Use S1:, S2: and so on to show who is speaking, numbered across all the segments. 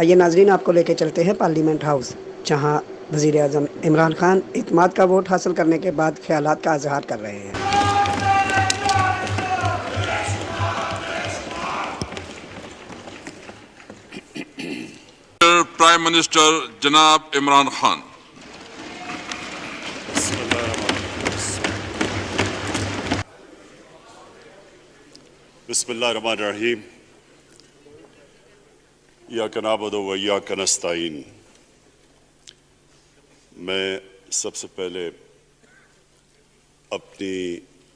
S1: آئیے ناظرین، آپ کو لے کے چلتے ہیں پارلیمنٹ ہاؤس، جہاں وزیر اعظم عمران خان اعتماد کا ووٹ حاصل کرنے کے بعد خیالات کا اظہار کر رہے ہیں۔
S2: پرائم منسٹر جناب عمران خان۔
S3: بسم اللہ الرحمن الرحیم۔ ایاک نعبد و ایاک نستعین۔ میں سب سے پہلے اپنی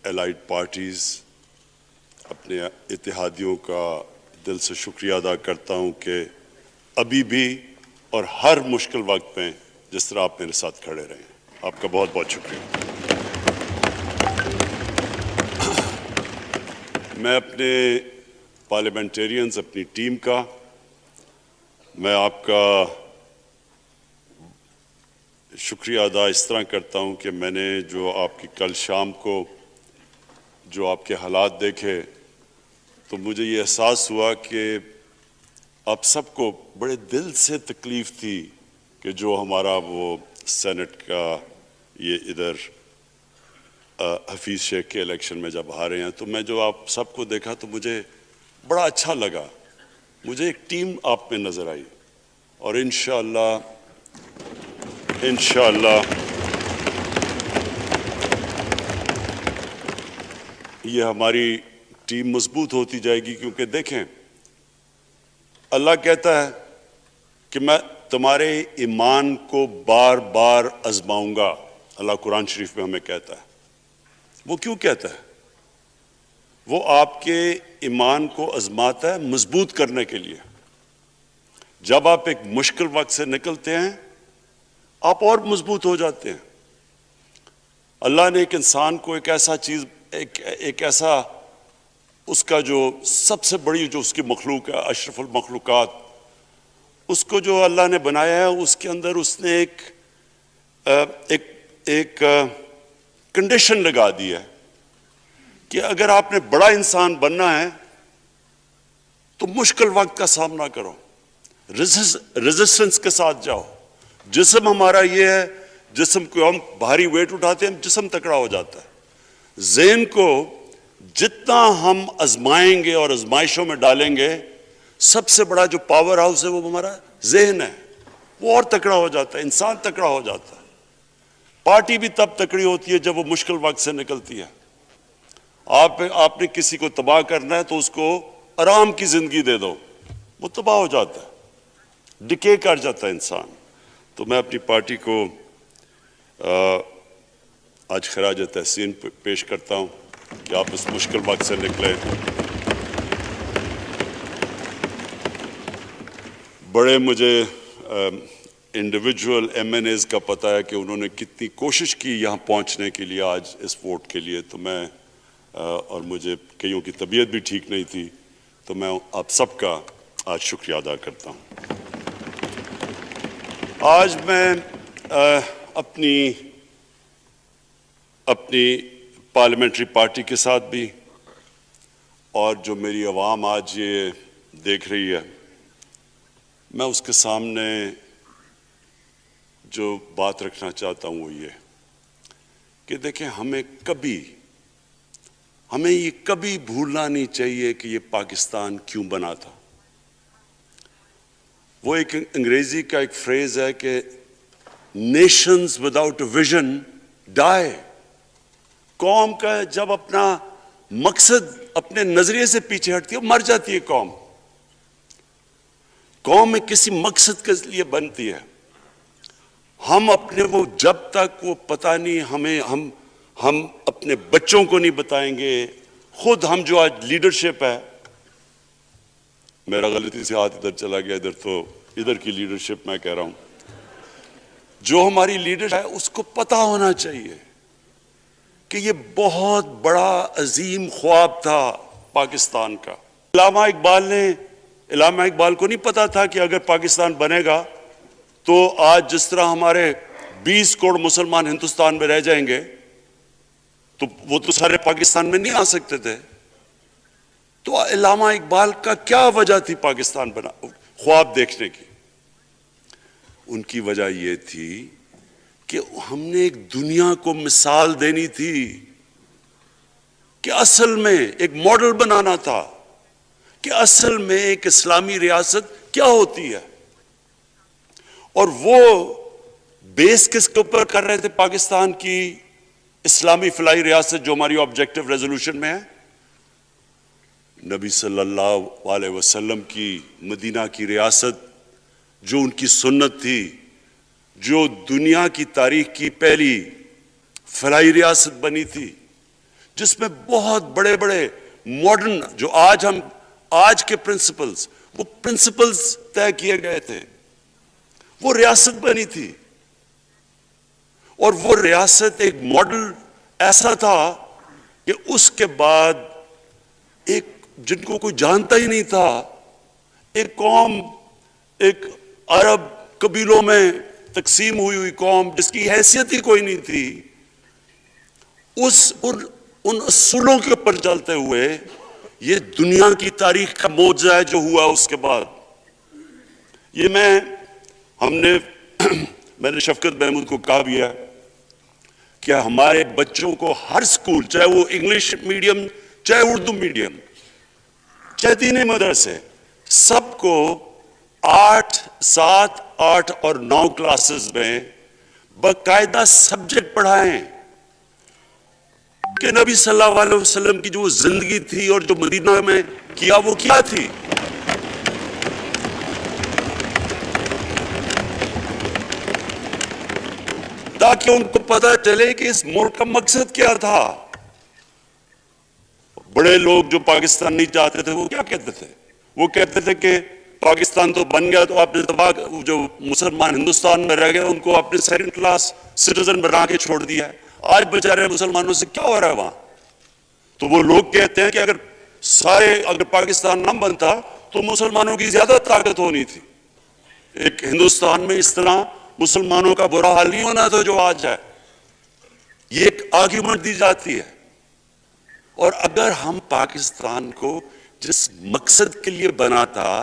S3: الائڈ پارٹیز، اپنے اتحادیوں کا دل سے شکریہ ادا کرتا ہوں کہ ابھی بھی اور ہر مشکل وقت میں جس طرح آپ میرے ساتھ کھڑے رہے ہیں، آپ کا بہت بہت شکریہ۔ میں اپنے پارلیمنٹیرینز، اپنی ٹیم کا، میں آپ کا شکریہ ادا اس طرح کرتا ہوں کہ میں نے جو آپ کی کل شام کو جو آپ کے حالات دیکھے تو مجھے یہ احساس ہوا کہ آپ سب کو بڑے دل سے تکلیف تھی کہ جو ہمارا وہ سینٹ کا یہ ادھر حفیظ شیخ کے الیکشن میں جب ہارے ہیں، تو میں جو آپ سب کو دیکھا تو مجھے بڑا اچھا لگا۔ مجھے ایک ٹیم آپ میں نظر آئی، اور انشاءاللہ یہ ہماری ٹیم مضبوط ہوتی جائے گی، کیونکہ دیکھیں اللہ کہتا ہے کہ میں تمہارے ایمان کو بار بار آزماؤں گا۔ اللہ قرآن شریف میں ہمیں کہتا ہے۔ وہ کیوں کہتا ہے؟ وہ آپ کے ایمان کو آزماتا ہے مضبوط کرنے کے لیے۔ جب آپ ایک مشکل وقت سے نکلتے ہیں آپ اور مضبوط ہو جاتے ہیں۔ اللہ نے ایک انسان کو ایک ایسا چیز، ایک ایسا اس کا جو سب سے بڑی جو اس کی مخلوق ہے، اشرف المخلوقات، اس کو جو اللہ نے بنایا ہے، اس کے اندر اس نے ایک کنڈیشن لگا دی ہے کہ اگر آپ نے بڑا انسان بننا ہے تو مشکل وقت کا سامنا کرو، ریزسٹنس کے ساتھ جاؤ۔ جسم ہمارا یہ ہے، جسم کو ہم بھاری ویٹ اٹھاتے ہیں، جسم تکڑا ہو جاتا ہے۔ ذہن کو جتنا ہم آزمائیں گے اور آزمائشوں میں ڈالیں گے، سب سے بڑا جو پاور ہاؤس ہے وہ ہمارا ذہن ہے، وہ اور تکڑا ہو جاتا ہے، انسان تکڑا ہو جاتا ہے۔ پارٹی بھی تب تکڑی ہوتی ہے جب وہ مشکل وقت سے نکلتی ہے۔ آپ نے کسی کو تباہ کرنا ہے تو اس کو آرام کی زندگی دے دو، وہ تباہ ہو جاتا ہے، ڈکے کر جاتا ہے انسان۔ تو میں اپنی پارٹی کو آج خراج تحسین پیش کرتا ہوں کہ آپ اس مشکل وقت سے نکلیں۔ بڑے مجھے انڈیویجول ایم این ایز کا پتہ ہے کہ انہوں نے کتنی کوشش کی یہاں پہنچنے کے لیے، آج اس ووٹ کے لیے، تو میں اور مجھے کئیوں کی طبیعت بھی ٹھیک نہیں تھی، تو میں آپ سب کا آج شکریہ ادا کرتا ہوں۔ آج میں اپنی پارلیمنٹری پارٹی کے ساتھ بھی، اور جو میری عوام آج یہ دیکھ رہی ہے، میں اس کے سامنے جو بات رکھنا چاہتا ہوں وہ یہ کہ دیکھیں، ہمیں یہ کبھی بھولنا نہیں چاہیے کہ یہ پاکستان کیوں بنا تھا۔ وہ ایک انگریزی کا ایک فریز ہے کہ نیشنز وداؤٹ ویژن ڈائی۔ قوم کا جب اپنا مقصد اپنے نظریے سے پیچھے ہٹتی ہے، مر جاتی ہے قوم۔ قوم ایک کسی مقصد کے لیے بنتی ہے۔ ہم اپنے وہ جب تک وہ پتہ نہیں ہم اپنے بچوں کو نہیں بتائیں گے، خود ہم جو آج لیڈرشپ ہے، میرا غلطی سے ہاتھ ادھر چلا گیا، ادھر کی لیڈرشپ میں کہہ رہا ہوں، جو ہماری لیڈر ہے اس کو پتہ ہونا چاہیے کہ یہ بہت بڑا عظیم خواب تھا پاکستان کا۔ علامہ اقبال کو نہیں پتا تھا کہ اگر پاکستان بنے گا تو آج جس طرح ہمارے 20 کروڑ مسلمان ہندوستان میں رہ جائیں گے تو وہ تو سارے پاکستان میں نہیں آ سکتے تھے۔ تو علامہ اقبال کا کیا وجہ تھی پاکستان خواب دیکھنے کی؟ ان کی وجہ یہ تھی کہ ہم نے ایک دنیا کو مثال دینی تھی کہ اصل میں ایک ماڈل بنانا تھا کہ اصل میں ایک اسلامی ریاست کیا ہوتی ہے. اور وہ بیس کس کے اوپر کر رہے تھے پاکستان کی اسلامی فلاحی ریاست جو ہماری آبجیکٹو ریزولوشن میں ہے؟ نبی صلی اللہ علیہ وسلم کی مدینہ کی ریاست جو ان کی سنت تھی، جو دنیا کی تاریخ کی پہلی فلاحی ریاست بنی تھی، جس میں بہت بڑے بڑے ماڈرن جو آج کے پرنسپلز، وہ پرنسپلز طے کیے گئے تھے. وہ ریاست بنی تھی اور وہ ریاست ایک ماڈل ایسا تھا کہ اس کے بعد ایک جن کو کوئی جانتا ہی نہیں تھا، ایک قوم، ایک عرب قبیلوں میں تقسیم ہوئی قوم جس کی حیثیت ہی کوئی نہیں تھی، ان اصولوں کے اوپر چلتے ہوئے یہ دنیا کی تاریخ کا معجزہ ہے جو ہوا اس کے بعد. یہ میں نے شفقت محمود کو کہا بھی ہے کہ ہمارے بچوں کو ہر سکول، چاہے وہ انگلش میڈیم، چاہے اردو میڈیم، چاہے دینی مدرسے، سب کو 8، 7، 8 اور 9 کلاسز میں باقاعدہ سبجیکٹ پڑھائیں کہ نبی صلی اللہ علیہ وسلم کی جو زندگی تھی اور جو مدینہ میں کیا وہ کیا تھی. تاکہ ان کو پتہ چلے کہ اس ملک کا مقصد کیا تھا. بڑے لوگ جو پاکستان نہیں چاہتے تھے وہ کیا کہتے تھے؟ وہ کہتے تھے کہ پاکستان تو بن گیا تو آپ نے جو مسلمان ہندوستان میں رہ گئے ان کو آپ نے سیکنڈ کلاس سٹیزن بنا کے چھوڑ دیا ہے. آج بیچارے مسلمانوں سے کیا ہو رہا ہے وہاں؟ تو وہ لوگ کہتے ہیں کہ اگر پاکستان نہ بنتا تو مسلمانوں کی زیادہ طاقت ہونی تھی. ایک ہندوستان میں اس طرح مسلمانوں کا برا حال نہیں ہونا تھا جو آج ہے. یہ ایک آرگیومنٹ دی جاتی ہے. اور اگر ہم پاکستان کو جس مقصد کے لیے بنا تھا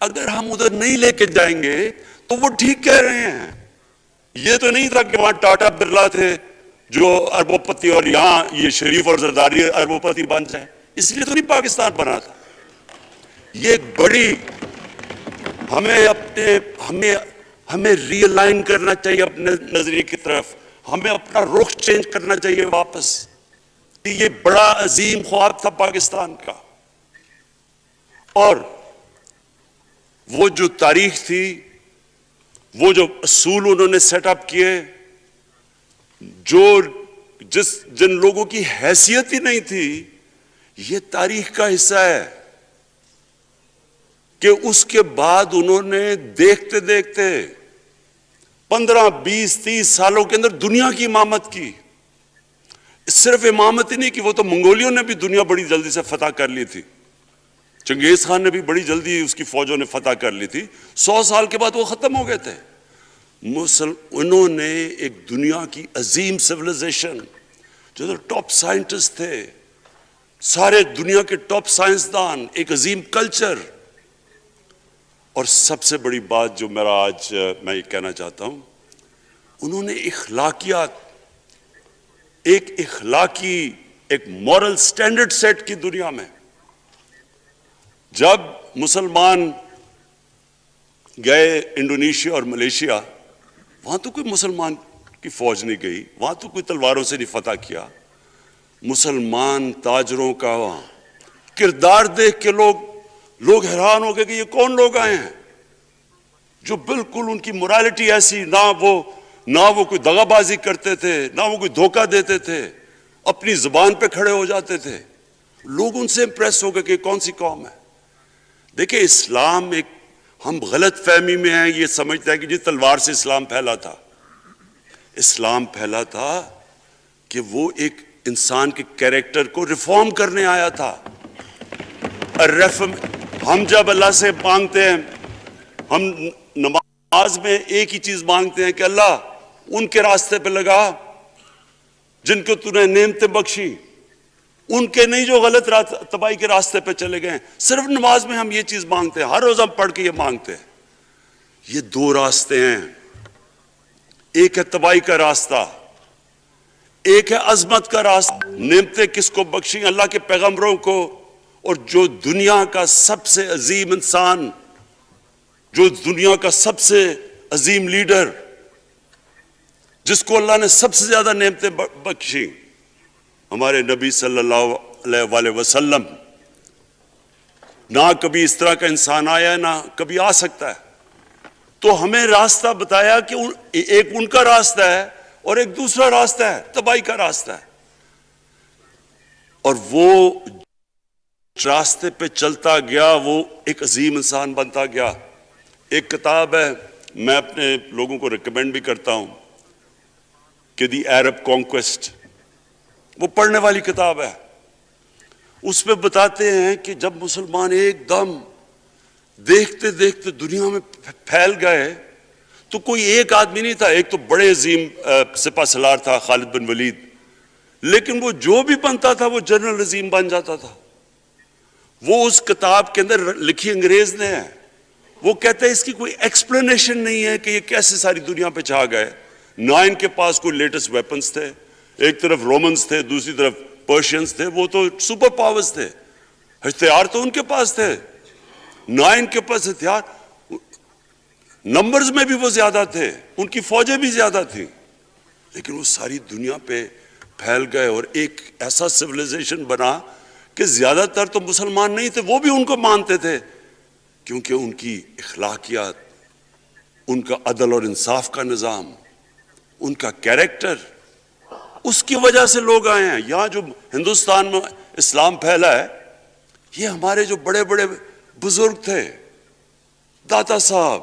S3: اگر ہم ادھر نہیں لے کے جائیں گے تو وہ ٹھیک کہہ رہے ہیں. یہ تو نہیں تھا کہ وہاں ٹاٹا برلا تھے جو اربوں پتی اور یہاں یہ شریف اور زرداری اربوں پتی بن جائیں. اس لیے تو نہیں پاکستان بنا تھا. یہ ایک بڑی ہمیں ری الائن کرنا چاہیے اپنے نظریے کی طرف. ہمیں اپنا رخ چینج کرنا چاہیے واپس. یہ بڑا عظیم خواب تھا پاکستان کا. اور وہ جو تاریخ تھی، وہ جو اصول انہوں نے سیٹ اپ کیے، جن لوگوں کی حیثیت ہی نہیں تھی، یہ تاریخ کا حصہ ہے کہ اس کے بعد انہوں نے دیکھتے دیکھتے 15، 20، 30 سالوں کے اندر دنیا کی امامت کی. صرف امامت ہی نہیں کہ وہ تو منگولیوں نے بھی دنیا بڑی جلدی سے فتح کر لی تھی. چنگیز خان نے بھی بڑی جلدی اس کی فوجوں نے فتح کر لی تھی. 100 سال کے بعد وہ ختم ہو گئے تھے. انہوں نے ایک دنیا کی عظیم سویلائزیشن، جو ٹاپ سائنٹسٹ تھے، سارے دنیا کے ٹاپ سائنسدان، ایک عظیم کلچر. اور سب سے بڑی بات جو آج میں یہ کہنا چاہتا ہوں، انہوں نے اخلاقیات، ایک مورل سٹینڈرڈ سیٹ کی دنیا میں. جب مسلمان گئے انڈونیشیا اور ملیشیا، وہاں تو کوئی مسلمان کی فوج نہیں گئی، وہاں تو کوئی تلواروں سے نہیں فتح کیا. مسلمان تاجروں کا وہاں کردار دیکھ کے لوگ حیران ہو گئے کہ یہ کون لوگ آئے ہیں جو بالکل ان کی مورالٹی ایسی، نہ وہ کوئی دغا بازی کرتے تھے، نہ وہ کوئی دھوکہ دیتے تھے، اپنی زبان پہ کھڑے ہو جاتے تھے. لوگ ان سے امپریس ہو گئے کہ کون سی قوم ہے. دیکھیں اسلام ہم غلط فہمی میں ہیں، یہ سمجھتے ہیں کہ جی تلوار سے اسلام پھیلا تھا. اسلام پھیلا تھا کہ وہ ایک انسان کے کیریکٹر کو ریفارم کرنے آیا تھا. ہم جب اللہ سے مانگتے ہیں، ہم نماز میں ایک ہی چیز مانگتے ہیں کہ اللہ ان کے راستے پہ لگا جن کو تو نے نعمتیں بخشی، ان کے نہیں جو غلط تباہی کے راستے پہ چلے گئے. صرف نماز میں ہم یہ چیز مانگتے ہیں، ہر روز ہم پڑھ کے یہ مانگتے ہیں. یہ دو راستے ہیں، ایک ہے تباہی کا راستہ، ایک ہے عظمت کا راستہ۔ نعمتیں کس کو بخشیں؟ اللہ کے پیغمبروں کو، اور جو دنیا کا سب سے عظیم انسان، جو دنیا کا سب سے عظیم لیڈر، جس کو اللہ نے سب سے زیادہ نعمتیں بخشیں، ہمارے نبی صلی اللہ علیہ وسلم۔ نہ کبھی اس طرح کا انسان آیا، نہ کبھی آ سکتا ہے۔ تو ہمیں راستہ بتایا کہ ایک ان کا راستہ ہے اور ایک دوسرا راستہ ہے، تباہی کا راستہ ہے۔ اور وہ راستے پہ چلتا گیا، وہ ایک عظیم انسان بنتا گیا۔ ایک کتاب ہے، میں اپنے لوگوں کو ریکمینڈ بھی کرتا ہوں کہ دی عرب کانکویسٹ، وہ پڑھنے والی کتاب ہے۔ اس میں بتاتے ہیں کہ جب مسلمان ایک دم دیکھتے دیکھتے دنیا میں پھیل گئے، تو کوئی ایک آدمی نہیں تھا۔ ایک تو بڑے عظیم سپہ سالار تھا خالد بن ولید، لیکن وہ جو بھی بنتا تھا وہ جنرل عظیم بن جاتا تھا۔ وہ اس کتاب کے اندر لکھی انگریز نے ہے۔ وہ کہتے ہیں اس کی کوئی ایکسپلینیشن نہیں ہے کہ یہ کیسے ساری دنیا پہ چھا گئے۔ نہ ان کے پاس کوئی لیٹسٹ ویپنز تھے، ایک طرف رومنز تھے، دوسری طرف پرشینز تھے، وہ تو سپر پاورز تھے، ہتھیار تو ان کے پاس تھے۔ نہ ان کے پاس ہتھیار، نمبرز میں بھی وہ زیادہ تھے، ان کی فوجیں بھی زیادہ تھیں، لیکن وہ ساری دنیا پہ پھیل گئے اور ایک ایسا سویلائزیشن بنا کہ زیادہ تر تو مسلمان نہیں تھے، وہ بھی ان کو مانتے تھے، کیونکہ ان کی اخلاقیات، ان کا عدل اور انصاف کا نظام، ان کا کیریکٹر، اس کی وجہ سے لوگ آئے ہیں۔ یہاں جو ہندوستان میں اسلام پھیلا ہے، یہ ہمارے جو بڑے بڑے بزرگ تھے، داتا صاحب،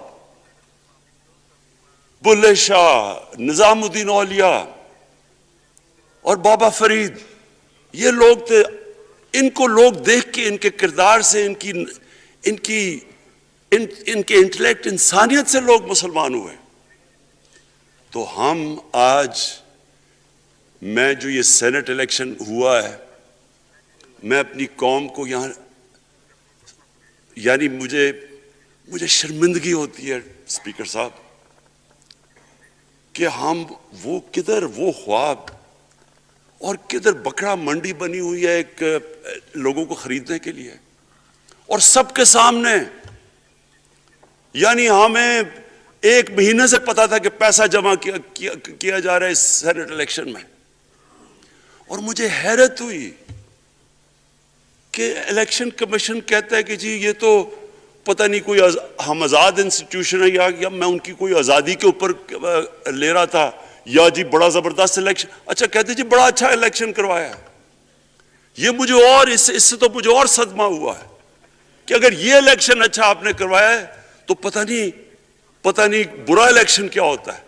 S3: بلے شاہ، نظام الدین اولیاء اور بابا فرید، یہ لوگ تھے۔ ان کو لوگ دیکھ کے، ان کے کردار سے، ان کے انٹلیکٹ، انسانیت سے لوگ مسلمان ہوئے۔ تو ہم آج، میں جو یہ سینٹ الیکشن ہوا ہے، میں اپنی قوم کو یہاں، یعنی مجھے شرمندگی ہوتی ہے اسپیکر صاحب کہ ہم وہ کدھر وہ خواب اور کدھر بکرا منڈی بنی ہوئی ہے ایک لوگوں کو خریدنے کے لیے، اور سب کے سامنے۔ یعنی ہمیں ایک مہینے سے پتا تھا کہ پیسہ جمع کیا جا رہا ہے اس سینٹ الیکشن میں، اور مجھے حیرت ہوئی کہ الیکشن کمیشن کہتا ہے کہ جی یہ تو پتہ نہیں کوئی ہم آزاد انسٹیٹیوشن ہے، یا میں ان کی کوئی آزادی کے اوپر لے رہا تھا، یا جی بڑا زبردست الیکشن۔ اچھا کہتے جی بڑا اچھا الیکشن کروایا ہے۔ یہ مجھے اور اس سے تو مجھے اور صدمہ ہوا ہے کہ اگر یہ الیکشن اچھا آپ نے کروایا ہے تو پتہ نہیں برا الیکشن کیا ہوتا ہے۔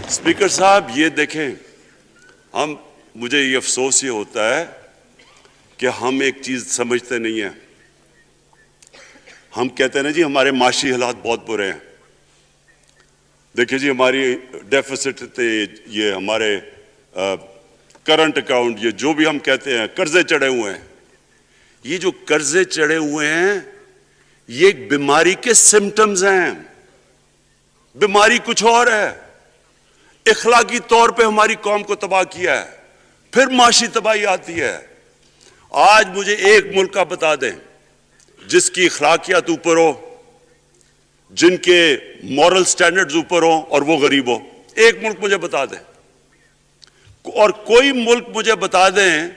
S3: اسپیکر صاحب یہ دیکھیں، مجھے یہ افسوس یہ ہوتا ہے کہ ہم ایک چیز سمجھتے نہیں ہیں۔ ہم کہتے ہیں نا جی ہمارے معاشی حالات بہت برے ہیں۔ دیکھیں جی ہماری ڈیفیسٹ تھے، یہ ہمارے کرنٹ اکاؤنٹ، یہ جو بھی ہم کہتے ہیں، قرضے چڑھے ہوئے ہیں۔ یہ جو قرضے چڑھے ہوئے ہیں یہ ایک بیماری کے سمٹمز ہیں۔ بیماری کچھ اور ہے۔ اخلاقی طور پہ ہماری قوم کو تباہ کیا ہے، پھر معاشی تباہی آتی ہے۔ آج مجھے ایک ملک کا بتا دیں جس کی اخلاقیات اوپر ہو، جن کے مورل سٹینڈرڈز اوپر ہوں اور وہ غریب ہو۔ ایک ملک مجھے بتا دیں، اور کوئی ملک مجھے بتا دیں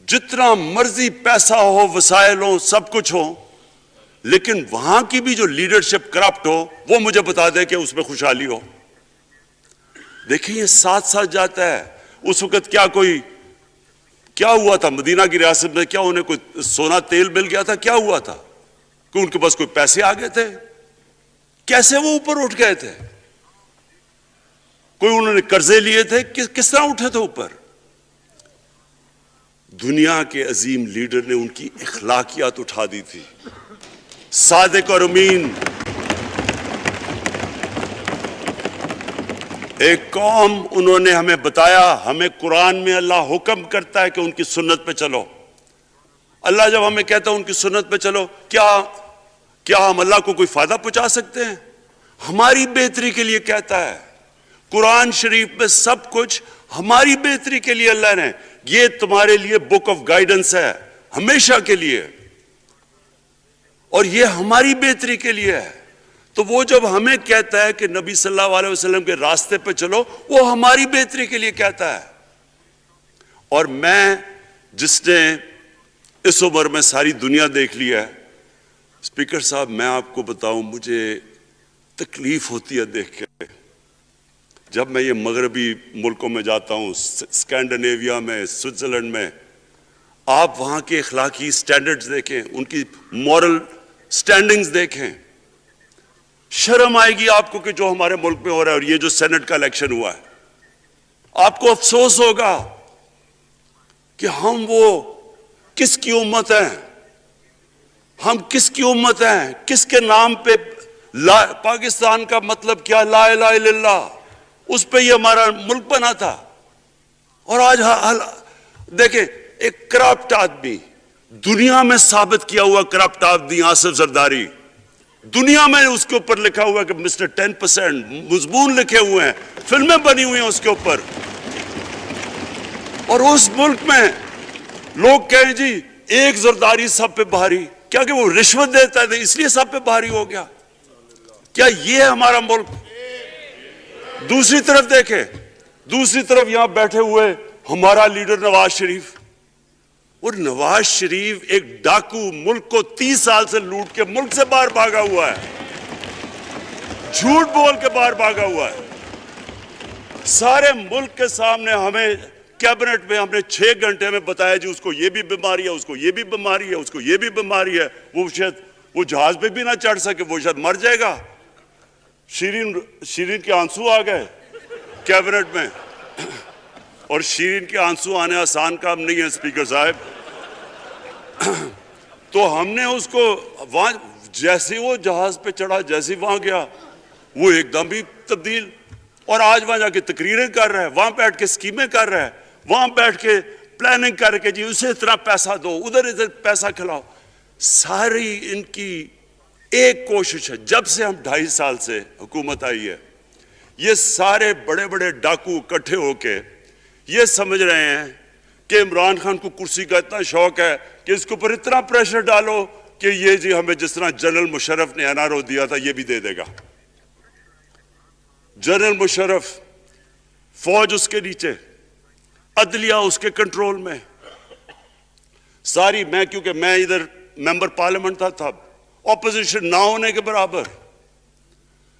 S3: جتنا مرضی پیسہ ہو، وسائل ہو، سب کچھ ہو، لیکن وہاں کی بھی جو لیڈرشپ کرپٹ ہو، وہ مجھے بتا دیں کہ اس میں خوشحالی ہو۔ دیکھیں یہ ساتھ ساتھ جاتا ہے۔ اس وقت کیا ہوا تھا مدینہ کی ریاست میں؟ کیا انہیں کوئی سونا تیل مل گیا تھا؟ کیا ہوا تھا کہ ان کے پاس کوئی پیسے آ گئے تھے؟ کیسے وہ اوپر اٹھ گئے تھے؟ کوئی انہوں نے قرضے لیے تھے؟ کس طرح اٹھے تھے اوپر؟ دنیا کے عظیم لیڈر نے ان کی اخلاقیات اٹھا دی تھی۔ صادق اور امین، ایک قوم انہوں نے ہمیں بتایا, ہمیں قرآن میں اللہ حکم کرتا ہے کہ ان کی سنت پہ چلو. اللہ جب ہمیں کہتا ہے ان کی سنت پہ چلو, کیا ہم اللہ کو کوئی فائدہ پہنچا سکتے ہیں؟ ہماری بہتری کے لیے کہتا ہے. قرآن شریف میں سب کچھ ہماری بہتری کے لیے اللہ نے, یہ تمہارے لیے بک آف گائیڈنس ہے ہمیشہ کے لیے, اور یہ ہماری بہتری کے لیے ہے. تو وہ جب ہمیں کہتا ہے کہ نبی صلی اللہ علیہ وسلم کے راستے پہ چلو, وہ ہماری بہتری کے لیے کہتا ہے. اور میں, جس نے اس عمر میں ساری دنیا دیکھ لی ہے, اسپیکر صاحب میں آپ کو بتاؤں, مجھے تکلیف ہوتی ہے دیکھ کے. جب میں یہ مغربی ملکوں میں جاتا ہوں, اسکینڈینیویا میں, سوئٹزرلینڈ میں, آپ وہاں کے اخلاقی سٹینڈرڈز دیکھیں, ان کی مورل سٹینڈنگز دیکھیں, شرم آئے گی آپ کو کہ جو ہمارے ملک میں ہو رہا ہے. اور یہ جو سینٹ کا الیکشن ہوا ہے, آپ کو افسوس ہوگا کہ ہم وہ کس کی امت ہیں, ہم کس کی امت ہیں, کس کے نام پہ پاکستان کا مطلب کیا, لا الہ الا اللہ, اس پہ یہ ہمارا ملک بنا تھا. اور آج دیکھیں, ایک کرپٹ آدمی, دنیا میں ثابت کیا ہوا کرپٹ آدمی آصف زرداری, دنیا میں اس کے اوپر لکھا ہوا کہ مسٹر 10%, مضمون لکھے ہوئے ہیں, فلمیں بنی ہوئی ہیں اس کے اوپر. اور اس ملک میں لوگ کہیں جی ایک زرداری سب پہ بھاری, کیا کہ وہ رشوت دیتا ہے اس لیے سب پہ بھاری ہو گیا؟ کیا یہ ہے ہمارا ملک؟ دوسری طرف دیکھیں, دوسری طرف یہاں بیٹھے ہوئے ہمارا لیڈر نواز شریف. اور نواز شریف ایک ڈاکو, ملک کو 30 سال سے لوٹ کے ملک سے باہر بھاگا ہوا ہے, جھوٹ بول کے باہر بھاگا ہوا ہے. سارے ملک کے سامنے ہمیں کیبنٹ میں ہم نے 6 گھنٹے میں بتایا جی اس کو یہ بھی بیماری ہے, اس کو یہ بھی بیماری ہے, اس کو یہ بھی بیماری ہے, وہ شاید وہ جہاز پہ بھی نہ چڑھ سکے, وہ شاید مر جائے گا. شیرین کے آنسو آ گئے کیبنٹ میں, اور شیرین کے آنسو آنے آسان کام نہیں ہے اسپیکر صاحب. تو ہم نے اس کو وہاں, جیسے وہ جہاز پہ چڑھا, جیسے وہاں گیا, وہ ایک دم بھی تبدیل. اور آج وہاں جا کے تقریریں کر رہا ہے, وہاں بیٹھ کے اسکیمیں کر رہا ہے, وہاں بیٹھ کے پلاننگ کر کے جی اسے اتنا پیسہ دو, ادھر پیسہ کھلاؤ. ساری ان کی ایک کوشش ہے, جب سے ہم 2.5 سال سے حکومت آئی ہے, یہ سارے بڑے بڑے ڈاکو اکٹھے ہو کے یہ سمجھ رہے ہیں کہ عمران خان کو کرسی کا اتنا شوق ہے کہ اس کے اوپر اتنا پریشر ڈالو کہ یہ جی ہمیں جس طرح جنرل مشرف نے NRO دیا تھا یہ بھی دے دے گا. جنرل مشرف, فوج اس کے نیچے, عدلیہ اس کے کنٹرول میں ساری. میں کیونکہ میں ادھر ممبر پارلیمنٹ تھا, اپوزیشن نہ ہونے کے برابر.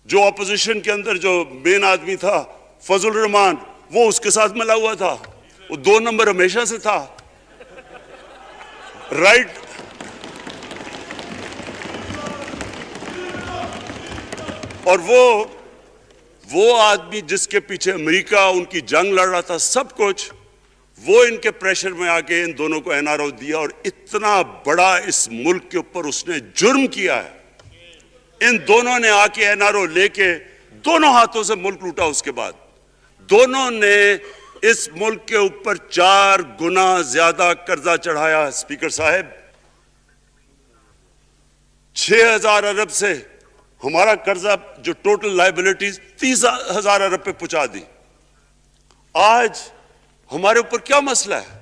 S3: جو اپوزیشن کے اندر جو مین آدمی تھا فضل الرحمان, وہ اس کے ساتھ ملا ہوا تھا, وہ 2 نمبر ہمیشہ سے تھا, رائٹ. اور وہ آدمی جس کے پیچھے امریکہ ان کی جنگ لڑ رہا تھا, سب کچھ وہ ان کے پریشر میں آ کے ان دونوں کو NRO دیا. اور اتنا بڑا اس ملک کے اوپر اس نے جرم کیا ہے, ان دونوں نے آ کے NRO لے کے دونوں ہاتھوں سے ملک لوٹا. اس کے بعد دونوں نے اس ملک کے اوپر 4 گنا زیادہ قرضہ چڑھایا. اسپیکر صاحب, 6,000 ارب سے ہمارا قرضہ جو ٹوٹل لائبلٹیز 30,000 ارب پہ پہنچا دی. آج ہمارے اوپر کیا مسئلہ ہے؟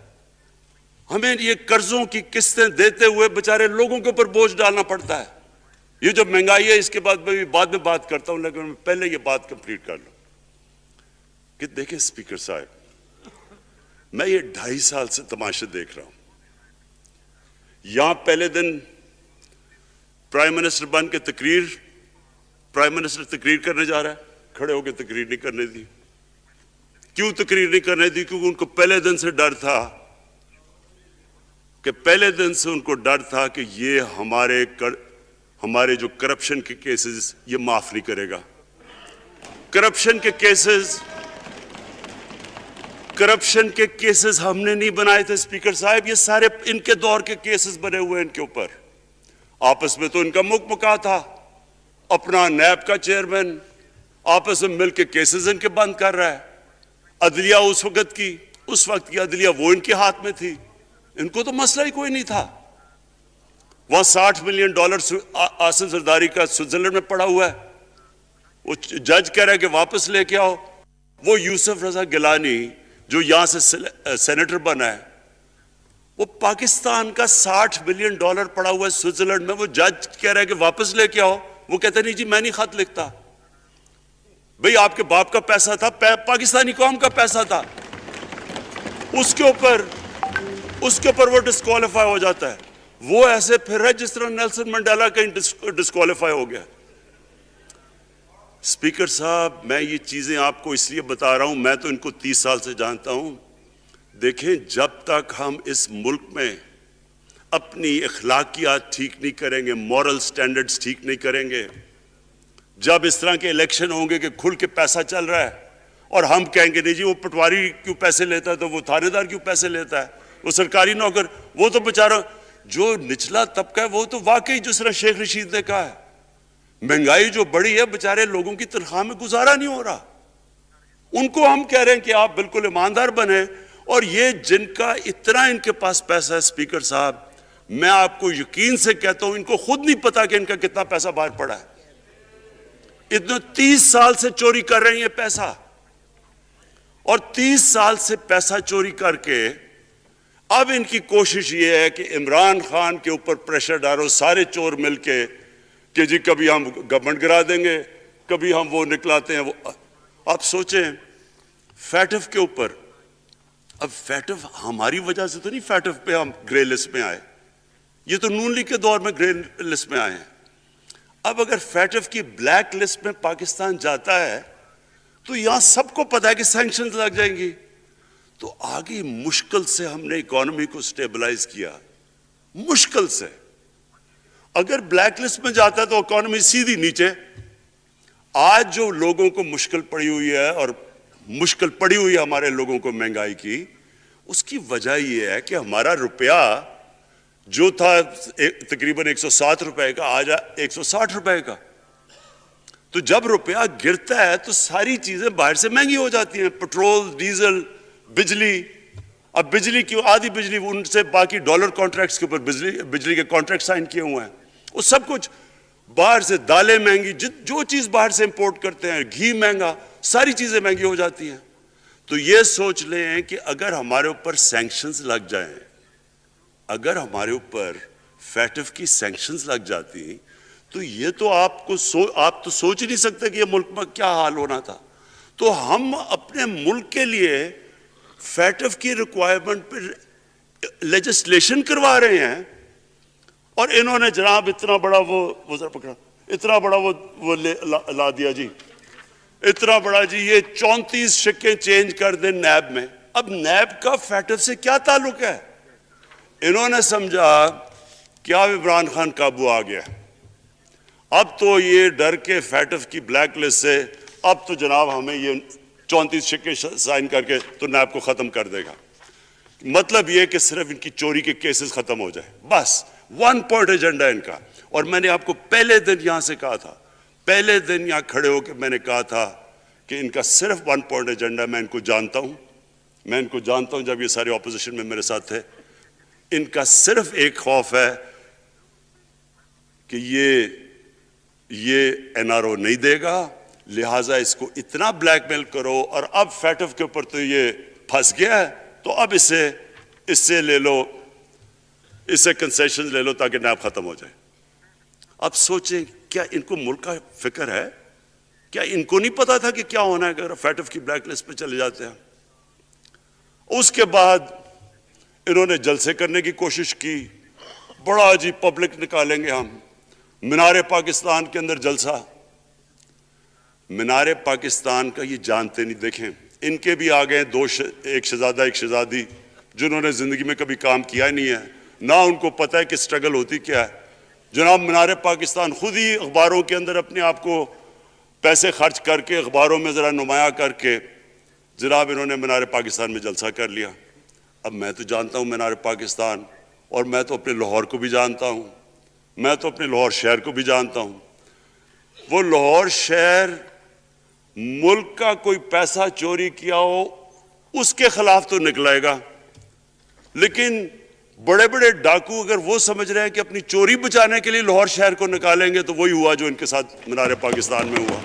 S3: ہمیں یہ قرضوں کی قسطیں دیتے ہوئے بیچارے لوگوں کے اوپر بوجھ ڈالنا پڑتا ہے. یہ جو مہنگائی ہے اس کے بعد میں بعد میں بات کرتا ہوں, لیکن میں پہلے یہ بات کمپلیٹ کر لوں کہ دیکھیں اسپیکر صاحب, میں یہ 2.5 سال سے تماشے دیکھ رہا ہوں. یہاں پہلے دن پرائم منسٹر بن کے پرائم منسٹر تقریر کرنے جا رہا ہے, کھڑے ہو کے تقریر نہیں کرنے دی. کیوں تقریر نہیں کرنے دی؟ کیونکہ ان کو پہلے دن سے ڈر تھا کہ یہ ہمارے جو کرپشن کے کیسز یہ معاف نہیں کرے گا. کرپشن کے کیسز ہم نے نہیں بنائے تھے اسپیکر صاحب, یہ سارے ان کے دور کے کیسز بنے ہوئے ان کے اوپر. آپس میں تو ان کا مکا تھا, اپنا نیب کا چیئرمین, آپس میں مل کے کیسز ان کے بند کر رہا ہے. عدلیہ اس وقت کی عدلیہ وہ ان کے ہاتھ میں تھی. ان کو تو مسئلہ ہی کوئی نہیں تھا. وہاں $60 ملین آصف زرداری کا سوئٹزرلینڈ میں پڑا ہوا ہے. وہ جج کہہ رہا ہے کہ واپس لے کے آؤ. وہ یوسف رضا گیلانی جو یہاں سے سینیٹر بنا ہے, وہ پاکستان کا $60 ملین پڑا ہوا ہے سوئٹزرلینڈ میں. وہ جج کہہ رہا ہے کہ واپس لے کے آؤ. وہ کہتا نہیں جی میں نہیں خط لکھتا. بھئی آپ کے باپ کا پیسہ تھا, پاکستانی قوم کا پیسہ تھا. اس کے اوپر وہ ڈسکوالیفائی ہو جاتا ہے. وہ ایسے پھر ہے جس طرح نیلسن منڈیلا کہیں ڈسکوالیفائی ہو گیا. اسپیکر صاحب, میں یہ چیزیں آپ کو اس لیے بتا رہا ہوں, میں تو ان کو 30 سال سے جانتا ہوں. دیکھیں, جب تک ہم اس ملک میں اپنی اخلاقیات ٹھیک نہیں کریں گے, مورل سٹینڈرڈز ٹھیک نہیں کریں گے, جب اس طرح کے الیکشن ہوں گے کہ کھل کے پیسہ چل رہا ہے اور ہم کہیں گے نہیں جی وہ پٹواری کیوں پیسے لیتا ہے, تو وہ تھانے دار کیوں پیسے لیتا ہے, وہ سرکاری نوکر, وہ تو بیچارہ جو نچلا طبقہ ہے وہ تو واقعی جس طرح شیخ رشید نے کہا ہے, مہنگائی جو بڑی ہے بیچارے لوگوں کی تنخواہ میں گزارا نہیں ہو رہا. ان کو ہم کہہ رہے ہیں کہ آپ بالکل ایماندار بنیں. اور یہ جن کا اتنا ان کے پاس پیسہ ہے اسپیکر صاحب, میں آپ کو یقین سے کہتا ہوں ان کو خود نہیں پتا کہ ان کا کتنا پیسہ باہر پڑا ہے. اتنے 30 سال سے چوری کر رہے ہیں یہ پیسہ, اور 30 سال سے پیسہ چوری کر کے اب ان کی کوشش یہ ہے کہ عمران خان کے اوپر پریشر ڈالو سارے چور مل کے کہ جی کبھی ہم گورنمنٹ گرا دیں گے, کبھی ہم وہ نکلاتے ہیں. وہ آپ سوچیں فیٹف کے اوپر, اب فیٹف ہماری وجہ سے تو نہیں فیٹف پہ ہم گرے لسٹ میں آئے, یہ تو نون لیگ کے دور میں گرے لسٹ میں آئے ہیں. اب اگر فیٹف کی بلیک لسٹ میں پاکستان جاتا ہے تو یہاں سب کو پتا ہے کہ سینکشنز لگ جائیں گی. تو آگے مشکل سے ہم نے اکانومی کو سٹیبلائز کیا, مشکل سے. اگر بلیک لسٹ میں جاتا ہے تو اکانومی سیدھی نیچے. آج جو لوگوں کو مشکل پڑی ہوئی ہے, اور مشکل پڑی ہوئی ہے ہمارے لوگوں کو مہنگائی کی, اس کی وجہ یہ ہے کہ ہمارا روپیہ جو تھا تقریباً 107 روپے کا, آج 160 روپے کا. تو جب روپیہ گرتا ہے تو ساری چیزیں باہر سے مہنگی ہو جاتی ہیں, پٹرول, ڈیزل, بجلی. اب بجلی کی آدھی بجلی ان سے باقی ڈالر کانٹریکٹس کے اوپر بجلی کے کانٹریکٹ سائن کیے ہوئے ہیں, وہ سب کچھ باہر سے. دالیں مہنگی, جو چیز باہر سے امپورٹ کرتے ہیں, گھی مہنگا, ساری چیزیں مہنگی ہو جاتی ہیں. تو یہ سوچ لیں کہ اگر ہمارے اوپر سینکشنز لگ جائیں, اگر ہمارے اوپر فیٹف کی سینکشنز لگ جاتی تو یہ تو آپ تو سوچ ہی نہیں سکتے کہ یہ ملک میں کیا حال ہونا تھا. تو ہم اپنے ملک کے لیے فیٹف کی ریکوائرمنٹ پہ لیجسلیشن کروا رہے ہیں, اور انہوں نے جناب اتنا بڑا وہ ذرا پکڑا, اتنا بڑا وہ لا دیا جی, اتنا بڑا جی, یہ 34 شکیں چینج کر دیں نیب میں. اب نیب کا فیٹف سے کیا تعلق ہے؟ انہوں نے سمجھا کہ اب عمران خان قابو آ گیا, اب تو یہ ڈر کے فیٹف کی بلیک لسٹ سے اب تو جناب ہمیں یہ 34 شکیں سائن کر کے تو نیب کو ختم کر دے گا. مطلب یہ کہ صرف ان کی چوری کے کیسز ختم ہو جائے, بس 1 پوائنٹ ایجنڈا ان کا. اور میں نے آپ کو پہلے دن یہاں سے کہا تھا, پہلے دن یہاں کھڑے ہو کے میں نے کہا تھا کہ ان کا صرف 1 پوائنٹ ایجنڈا. میں ان کو جانتا ہوں, جب یہ سارے اپوزیشن میں میرے ساتھ تھے. ان کا صرف ایک خوف ہے کہ یہ NRO نہیں دے گا, لہٰذا اس کو اتنا بلیک میل کرو. اور اب فیٹف کے اوپر تو یہ پھنس گیا ہے, تو اب اس سے لے لو, اس سے کنسیشن لے لو تاکہ نیب ختم ہو جائے. اب سوچیں, کیا ان کو ملک کا فکر ہے؟ کیا ان کو نہیں پتا تھا کہ کیا ہونا ہے اگر فیٹف کی بلیک لسٹ پہ چلے جاتے ہیں؟ اس کے بعد انہوں نے جلسے کرنے کی کوشش کی, بڑا جی پبلک نکالیں گے ہم, مینار پاکستان کے اندر جلسہ. مینار پاکستان کا یہ جانتے نہیں. دیکھیں ان کے بھی آ گئے ایک شہزادہ ایک شہزادی جنہوں نے زندگی میں کبھی کام کیا ہی نہیں ہے, نہ ان کو پتہ ہے کہ سٹرگل ہوتی کیا ہے. جناب مینار پاکستان خود ہی اخباروں کے اندر اپنے آپ کو پیسے خرچ کر کے اخباروں میں ذرا نمایاں کر کے جناب انہوں نے مینار پاکستان میں جلسہ کر لیا. اب میں تو جانتا ہوں مینار پاکستان, اور میں تو اپنے لاہور کو بھی جانتا ہوں, میں تو اپنے لاہور شہر کو بھی جانتا ہوں. وہ لاہور شہر ملک کا کوئی پیسہ چوری کیا ہو اس کے خلاف تو نکلائے گا، لیکن بڑے بڑے ڈاکو اگر وہ سمجھ رہے ہیں کہ اپنی چوری بچانے کے لیے لاہور شہر کو نکالیں گے تو وہی ہوا جو ان کے ساتھ مینار پاکستان میں ہوا۔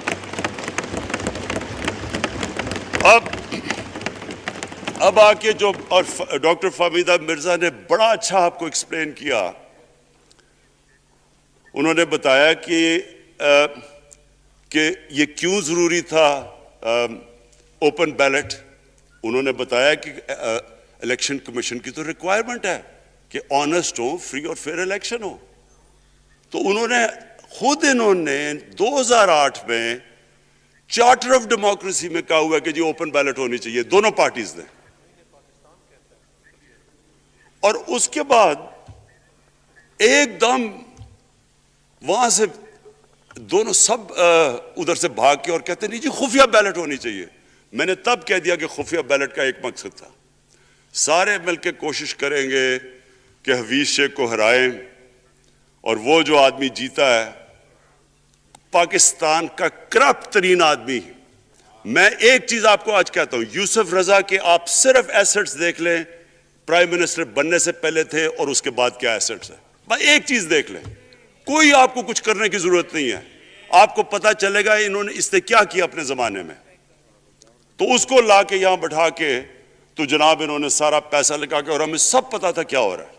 S3: اب آ کے جو اور ڈاکٹر فہمیدہ مرزا نے بڑا اچھا آپ کو ایکسپلین کیا، انہوں نے بتایا کہ یہ کیوں ضروری تھا اوپن بیلٹ۔ انہوں نے بتایا کہ الیکشن کمیشن کی تو ریکوائرمنٹ ہے کہ آنسٹ ہو، فری اور فیئر الیکشن ہو۔ تو انہوں نے 2008 میں چارٹر آف ڈیموکریسی میں کہا ہوا کہ جی اوپن بیلٹ ہونی چاہیے، دونوں پارٹیز نے۔ اور اس کے بعد ایک دم وہاں سے دونوں سب ادھر سے بھاگ کے اور کہتے نہیں جی خفیہ بیلٹ ہونی چاہیے۔ میں نے تب کہہ دیا کہ خفیہ بیلٹ کا ایک مقصد تھا، سارے مل کے کوشش کریں گے کہ حفیظ شیخ کو ہرائیں، اور وہ جو آدمی جیتا ہے پاکستان کا کرپٹ ترین آدمی۔ میں ایک چیز آپ کو آج کہتا ہوں، یوسف رضا کے آپ صرف ایسٹس دیکھ لیں، پرائم منسٹر بننے سے پہلے تھے اور اس کے بعد کیا ایسٹس ہیں، بس ایک چیز دیکھ لیں، کوئی آپ کو کچھ کرنے کی ضرورت نہیں ہے، آپ کو پتہ چلے گا اس نے کیا کیا اپنے زمانے میں۔ تو اس کو لا کے یہاں بٹھا کے تو جناب انہوں نے سارا پیسہ لگا کے، اور ہمیں سب پتا تھا کیا ہو رہا ہے،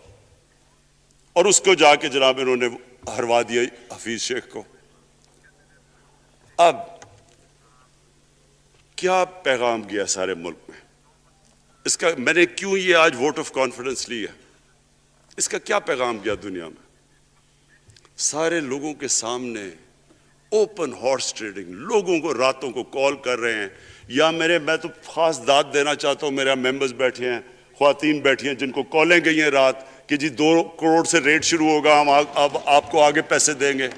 S3: اور اس کو جا کے جناب انہوں نے ہروا دیا حفیظ شیخ کو۔ اب کیا پیغام گیا سارے ملک میں اس کا؟ میں نے کیوں یہ آج ووٹ آف کانفیڈنس لی ہے، اس کا کیا پیغام گیا دنیا میں؟ سارے لوگوں کے سامنے اوپن ہارس ٹریڈنگ، لوگوں کو راتوں کو کال کر رہے ہیں، یا میں تو خاص داد دینا چاہتا ہوں، میرے ممبرز بیٹھے ہیں، خواتین بیٹھی ہیں جن کو کالیں گئی ہیں رات کہ جی 2 کروڑ سے ریٹ شروع ہوگا، ہم اب آپ کو آگے پیسے دیں گے۔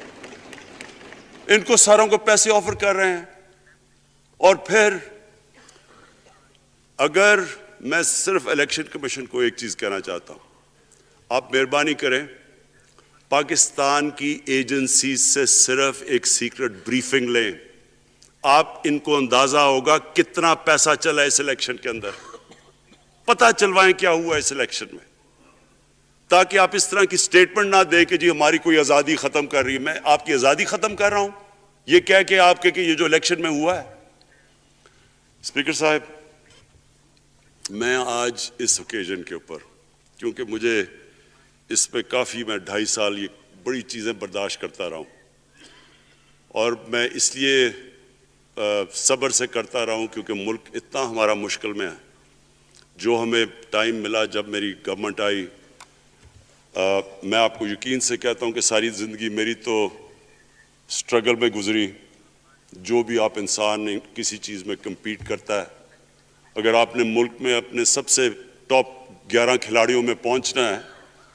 S3: ان کو ساروں کو پیسے آفر کر رہے ہیں۔ اور پھر اگر میں صرف الیکشن کمیشن کو ایک چیز کہنا چاہتا ہوں، آپ مہربانی کریں پاکستان کی ایجنسی سے صرف ایک سیکرٹ بریفنگ لیں، آپ ان کو اندازہ ہوگا کتنا پیسہ چلا اس الیکشن کے اندر، پتہ چلوائیں کیا ہوا اس الیکشن میں، تاکہ آپ اس طرح کی سٹیٹمنٹ نہ دیں کہ جی ہماری کوئی آزادی ختم کر رہی ہے۔ میں آپ کی آزادی ختم کر رہا ہوں یہ کہہ کے آپ کہ یہ جو الیکشن میں ہوا ہے۔ اسپیکر صاحب، میں آج اس اوکیزن کے اوپر، کیونکہ مجھے اس پہ کافی، میں 2.5 سال یہ بڑی چیزیں برداشت کرتا رہا ہوں، اور میں اس لیے صبر سے کرتا رہا ہوں کیونکہ ملک اتنا ہمارا مشکل میں ہے۔ جو ہمیں ٹائم ملا جب میری گورنمنٹ آئی، میں آپ کو یقین سے کہتا ہوں کہ ساری زندگی میری تو سٹرگل میں گزری۔ جو بھی آپ انسان کسی چیز میں کمپیٹ کرتا ہے، اگر آپ نے ملک میں اپنے سب سے ٹاپ 11 کھلاڑیوں میں پہنچنا ہے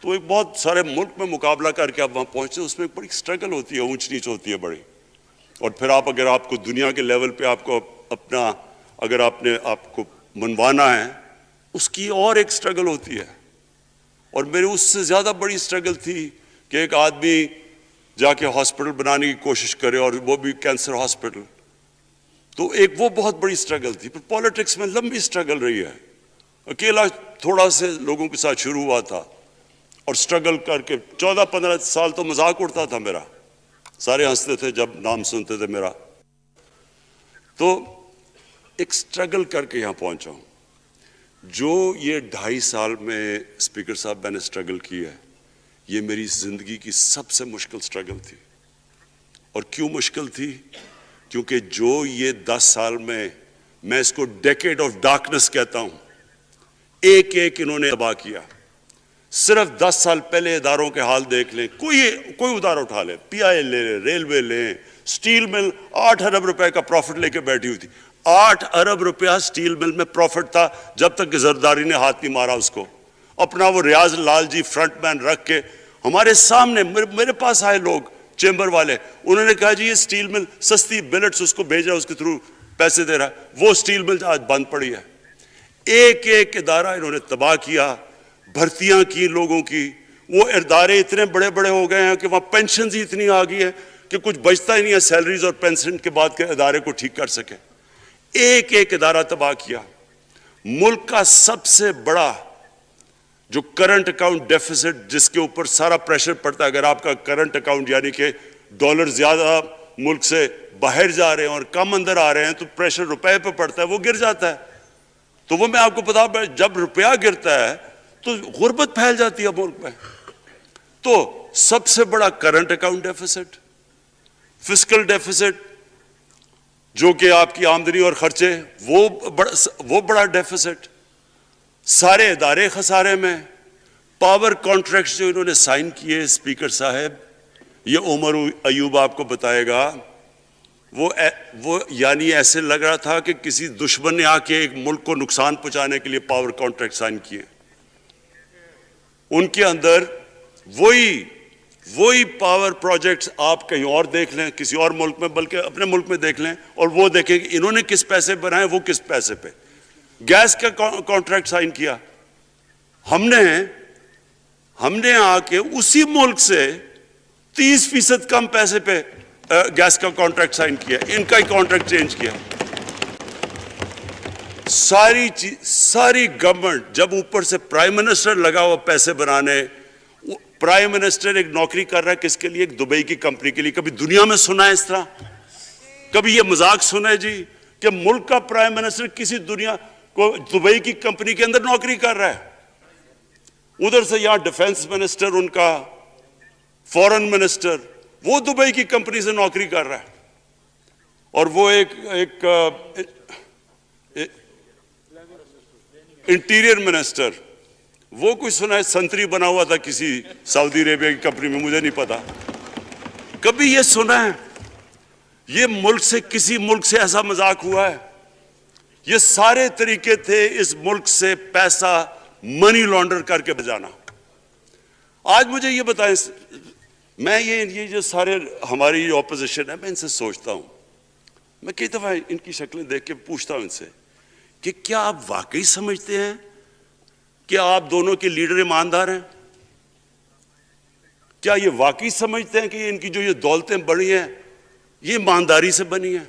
S3: تو ایک بہت سارے ملک میں مقابلہ کر کے آپ وہاں پہنچتے ہیں، اس میں ایک بڑی سٹرگل ہوتی ہے، اونچ نیچ ہوتی ہے بڑی۔ اور پھر اگر آپ کو دنیا کے لیول پہ آپ کو اپنا، اگر آپ نے آپ کو منوانا ہے، اس کی اور ایک سٹرگل ہوتی ہے۔ اور میرے اس سے زیادہ بڑی سٹرگل تھی کہ ایک آدمی جا کے ہاسپٹل بنانے کی کوشش کرے، اور وہ بھی کینسر ہاسپٹل، تو ایک وہ بہت بڑی سٹرگل تھی۔ پھر پالیٹکس میں لمبی سٹرگل رہی ہے، اکیلا تھوڑا سے لوگوں کے ساتھ شروع ہوا تھا، اور سٹرگل کر کے 14-15 سال تو مذاق اڑتا تھا میرا، سارے ہنستے تھے جب نام سنتے تھے میرا۔ تو ایک سٹرگل کر کے یہاں پہنچا ہوں۔ جو یہ 2.5 سال میں اسپیکر صاحب میں نے سٹرگل کی ہے، یہ میری زندگی کی سب سے مشکل سٹرگل تھی۔ اور کیوں مشکل تھی؟ کیونکہ جو یہ 10 سال میں اس کو ڈیکیڈ آف ڈارکنس کہتا ہوں، ایک انہوں نے تباہ کیا۔ صرف 10 سال پہلے اداروں کے حال دیکھ لیں، کوئی ادارہ اٹھا لیں، پی آئی لے لیں، ریلوے لیں، سٹیل مل 8 ارب روپے کا پروفٹ لے کے بیٹھی ہوئی تھی۔ 8 ارب روپیہ سٹیل مل میں پروفٹ تھا جب تک کہ زرداری نے ہاتھ نہیں مارا اس کو۔ اپنا وہ ریاض لال جی فرنٹ مین رکھ کے ہمارے سامنے، میرے پاس آئے لوگ چیمبر والے، انہوں نے کہا جی یہ سٹیل مل سستی بلٹس اس کو بھیجا، اس کے تھرو پیسے دے رہا ہے، وہ سٹیل مل آج بند پڑی ہے۔ ایک ادارہ انہوں نے تباہ کیا، بھرتیاں کی لوگوں کی، وہ ادارے اتنے بڑے بڑے ہو گئے ہیں کہ وہاں پینشنز ہی اتنی آ گئی ہیں کہ کچھ بچتا ہی نہیں ہے سیلریز اور پینشن کے بعد کے ادارے کو ٹھیک کر سکے. ایک ایک ادارہ تباہ کیا. ملک کا سب سے بڑا جو کرنٹ اکاؤنٹ ڈیفیسٹ جس کے اوپر سارا پریشر پڑتا ہے, اگر آپ کا کرنٹ اکاؤنٹ یعنی کہ ڈالر زیادہ ملک سے باہر جا رہے ہیں اور کم اندر آ رہے ہیں تو پریشر روپے پہ پڑتا ہے, وہ گر جاتا ہے. تو وہ میں آپ کو بتا, جب روپیہ گرتا ہے تو غربت پھیل جاتی ہے ملک میں. تو سب سے بڑا current account deficit, fiscal deficits جو کہ آپ کی آمدنی اور خرچے, وہ بڑا ڈیفیسٹ. سارے ادارے خسارے میں. پاور کانٹریکٹس جو انہوں نے سائن کیے اسپیکر صاحب, یہ عمر ایوب آپ کو بتائے گا, وہ یعنی ایسے لگ رہا تھا کہ کسی دشمن نے آ کے ایک ملک کو نقصان پہنچانے کے لیے پاور کانٹریکٹ سائن کیے. ان کے اندر وہی پاور پروجیکٹس آپ کہیں اور دیکھ لیں کسی اور ملک میں, بلکہ اپنے ملک میں دیکھ لیں, اور وہ دیکھیں کہ انہوں نے کس پیسے بنائے, وہ کس پیسے پہ. گیس کا کانٹریکٹ سائن کیا ہم نے آ کے اسی ملک سے 30% کم پیسے پہ گیس کا کانٹریکٹ سائن کیا, ان کا ہی کانٹریکٹ چینج کیا. ساری گورنمنٹ جب اوپر سے پرائم منسٹر لگا ہوا پیسے بنانے, پرائم منسٹر ایک نوکری کر رہا ہے کس کے لیے, ایک دبئی کی کمپنی کے لیے. کبھی دنیا میں سنا ہے اس طرح؟ کبھی یہ مذاق سنا ہے جی کہ ملک کا پرائم منسٹر کسی دنیا کو دبئی کی کمپنی کے اندر نوکری کر رہا ہے؟ ادھر سے یہاں ڈیفنس منسٹر, ان کا فورن منسٹر, وہ دبئی کی کمپنی سے نوکری کر رہا ہے. اور وہ ایک انٹیریئر منسٹر, وہ کوئی سنا ہے سنتری بنا ہوا تھا کسی سعودی عربیہ کی کمپنی میں, مجھے نہیں پتا. کبھی یہ سنا ہے یہ ملک سے کسی ملک سے ایسا مذاق ہوا ہے؟ یہ سارے طریقے تھے اس ملک سے پیسہ منی لانڈر کر کے بجانا. آج مجھے یہ بتائیں, میں یہ جو سارے ہماری اپوزیشن ہے, میں ان سے سوچتا ہوں, میں کئی دفعہ ان کی شکلیں دیکھ کے پوچھتا ہوں ان سے کہ کیا آپ واقعی سمجھتے ہیں کہ آپ دونوں کے لیڈر ایماندار ہیں؟ کیا یہ واقعی سمجھتے ہیں کہ ان کی جو یہ دولتیں بڑی ہیں یہ ایمانداری سے بنی ہیں؟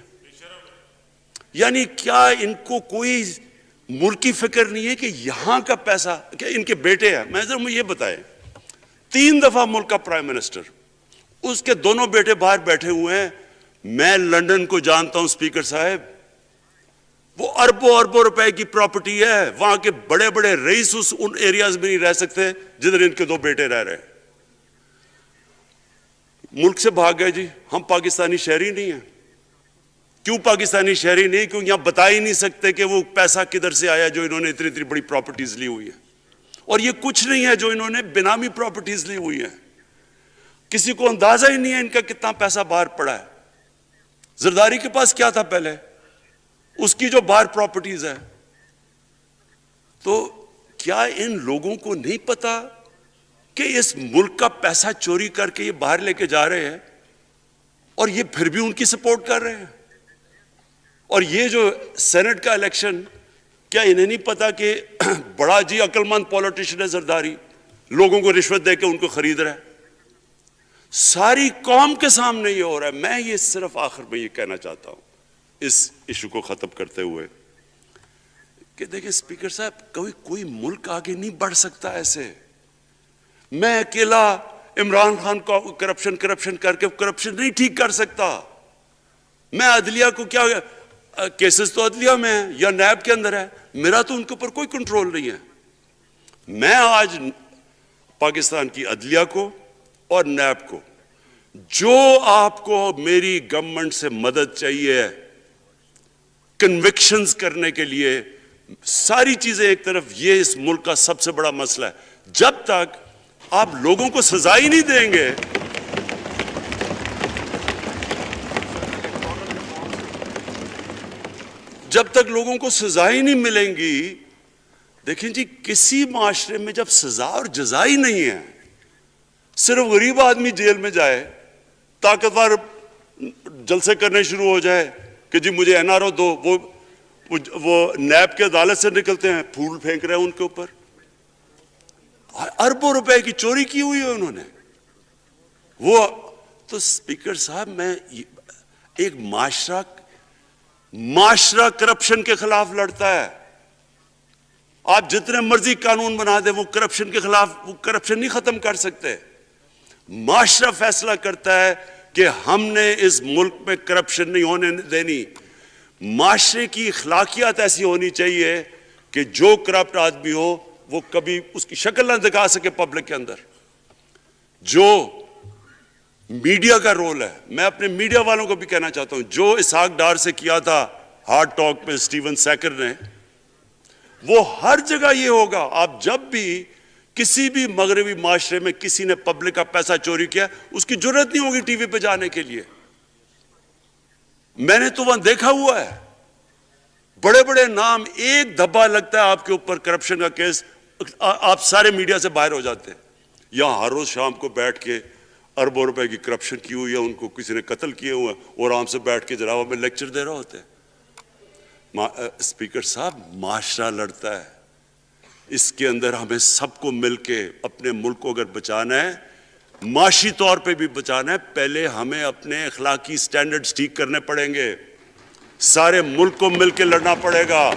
S3: یعنی کیا ان کو کوئی ملک کی فکر نہیں ہے کہ یہاں کا پیسہ, کہ ان کے بیٹے ہیں, میں ذرا مجھے یہ بتائیں, 3 دفعہ ملک کا پرائم منسٹر, اس کے دونوں بیٹے باہر بیٹھے ہوئے ہیں. میں لندن کو جانتا ہوں اسپیکر صاحب, وہ اربوں روپے کی پراپرٹی ہے, وہاں کے بڑے بڑے رئیس ان ایریاز میں نہیں رہ سکتے جدھر ان کے 2 بیٹے رہ رہے ہیں. ملک سے بھاگ گئے جی, ہم پاکستانی شہری نہیں ہیں. کیوں پاکستانی شہری نہیں؟ کیوں یہاں بتا ہی نہیں سکتے کہ وہ پیسہ کدھر سے آیا جو انہوں نے اتنی بڑی پراپرٹیز لی ہوئی ہیں. اور یہ کچھ نہیں ہے جو انہوں نے بنامی پراپرٹیز لی ہوئی ہیں. کسی کو اندازہ ہی نہیں ہے ان کا کتنا پیسہ باہر پڑا ہے. زرداری کے پاس کیا تھا پہلے, اس کی جو باہر پراپرٹیز ہے. تو کیا ان لوگوں کو نہیں پتا کہ اس ملک کا پیسہ چوری کر کے یہ باہر لے کے جا رہے ہیں, اور یہ پھر بھی ان کی سپورٹ کر رہے ہیں؟ اور یہ جو سینٹ کا الیکشن, کیا انہیں نہیں پتا کہ بڑا جی عقل مند پولیٹیشن ہے زرداری, لوگوں کو رشوت دے کے ان کو خرید رہا ہے. ساری قوم کے سامنے یہ ہو رہا ہے. میں یہ صرف آخر میں یہ کہنا چاہتا ہوں اس ایشو کو ختم کرتے ہوئے کہ دیکھیں اسپیکر صاحب, کوئی ملک آگے نہیں بڑھ سکتا ایسے. میں اکیلا عمران خان کو کرپشن کر کے کرپشن نہیں ٹھیک کر سکتا. میں عدلیہ کو کیا, کیسز تو عدلیہ میں ہے یا نیب کے اندر ہے, میرا تو ان کے اوپر کوئی کنٹرول نہیں ہے. میں آج پاکستان کی عدلیہ کو اور نیب کو, جو آپ کو میری گورنمنٹ سے مدد چاہیے کنوکشنز کرنے کے لیے, ساری چیزیں ایک طرف, یہ اس ملک کا سب سے بڑا مسئلہ ہے. جب تک آپ لوگوں کو سزا ہی نہیں دیں گے, جب تک لوگوں کو سزا ہی نہیں ملیں گی. دیکھیں جی, کسی معاشرے میں جب سزا اور جزا ہی نہیں ہے, صرف غریب آدمی جیل میں جائے, طاقتور جلسے کرنے شروع ہو جائے کہ جی مجھے این آر او دو, وہ نیب کے عدالت سے نکلتے ہیں پھول پھینک رہے ہیں ان کے اوپر. اربوں روپے کی چوری کی ہوئی ہے انہوں نے. وہ تو اسپیکر صاحب میں ایک معاشرہ کرپشن کے خلاف لڑتا ہے. آپ جتنے مرضی قانون بنا دیں وہ کرپشن کے خلاف وہ کرپشن نہیں ختم کر سکتے. معاشرہ فیصلہ کرتا ہے کہ ہم نے اس ملک میں کرپشن نہیں ہونے دینی. معاشرے کی اخلاقیات ایسی ہونی چاہیے کہ جو کرپٹ آدمی ہو وہ کبھی اس کی شکل نہ دکھا سکے پبلک کے اندر. جو میڈیا کا رول ہے, میں اپنے میڈیا والوں کو بھی کہنا چاہتا ہوں, جو اسحاق ڈار سے کیا تھا ہارڈ ٹاک میں اسٹیون سیکر نے, وہ ہر جگہ یہ ہوگا. آپ جب بھی کسی بھی مغربی معاشرے میں کسی نے پبلک کا پیسہ چوری کیا, اس کی جرات نہیں ہوگی ٹی وی پہ جانے کے لیے. میں نے تو وہاں دیکھا ہوا ہے, بڑے بڑے نام, ایک دھبا لگتا ہے آپ کے اوپر کرپشن کا کیس, آپ سارے میڈیا سے باہر ہو جاتے ہیں. یہاں ہر روز شام کو بیٹھ کے اربوں روپے کی کرپشن کی ہوئی ہے, ان کو کسی نے قتل کیے ہوئے ہیں, اور آرام سے بیٹھ کے جناب میں لیکچر دے رہا ہوتے ہیں. اسپیکر صاحب, معاشرہ لڑتا ہے, اس کے اندر ہمیں سب کو مل کے اپنے ملک کو اگر بچانا ہے, معاشی طور پہ بھی بچانا ہے, پہلے ہمیں اپنے اخلاقی سٹینڈرڈز ٹھیک کرنے پڑیں گے. سارے ملک کو مل کے لڑنا پڑے گا.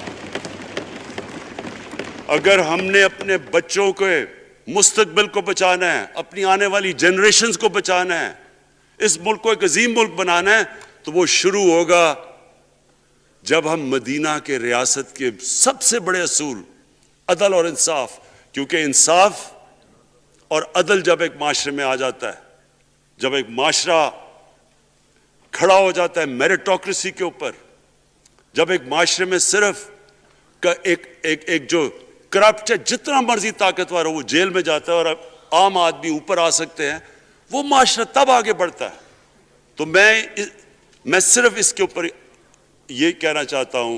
S3: اگر ہم نے اپنے بچوں کے مستقبل کو بچانا ہے, اپنی آنے والی جنریشنز کو بچانا ہے, اس ملک کو ایک عظیم ملک بنانا ہے, تو وہ شروع ہوگا جب ہم مدینہ کے ریاست کے سب سے بڑے اصول عدل اور انصاف, کیونکہ انصاف اور عدل جب ایک معاشرے میں آ جاتا ہے, جب ایک معاشرہ کھڑا ہو جاتا ہے میریٹوکریسی کے اوپر, جب ایک معاشرے میں صرف ایک جو کرپٹ ہے, جتنا مرضی طاقتور ہو وہ جیل میں جاتا ہے اور عام آدمی اوپر آ سکتے ہیں, وہ معاشرہ تب آگے بڑھتا ہے. تو میں صرف اس کے اوپر یہ کہنا چاہتا ہوں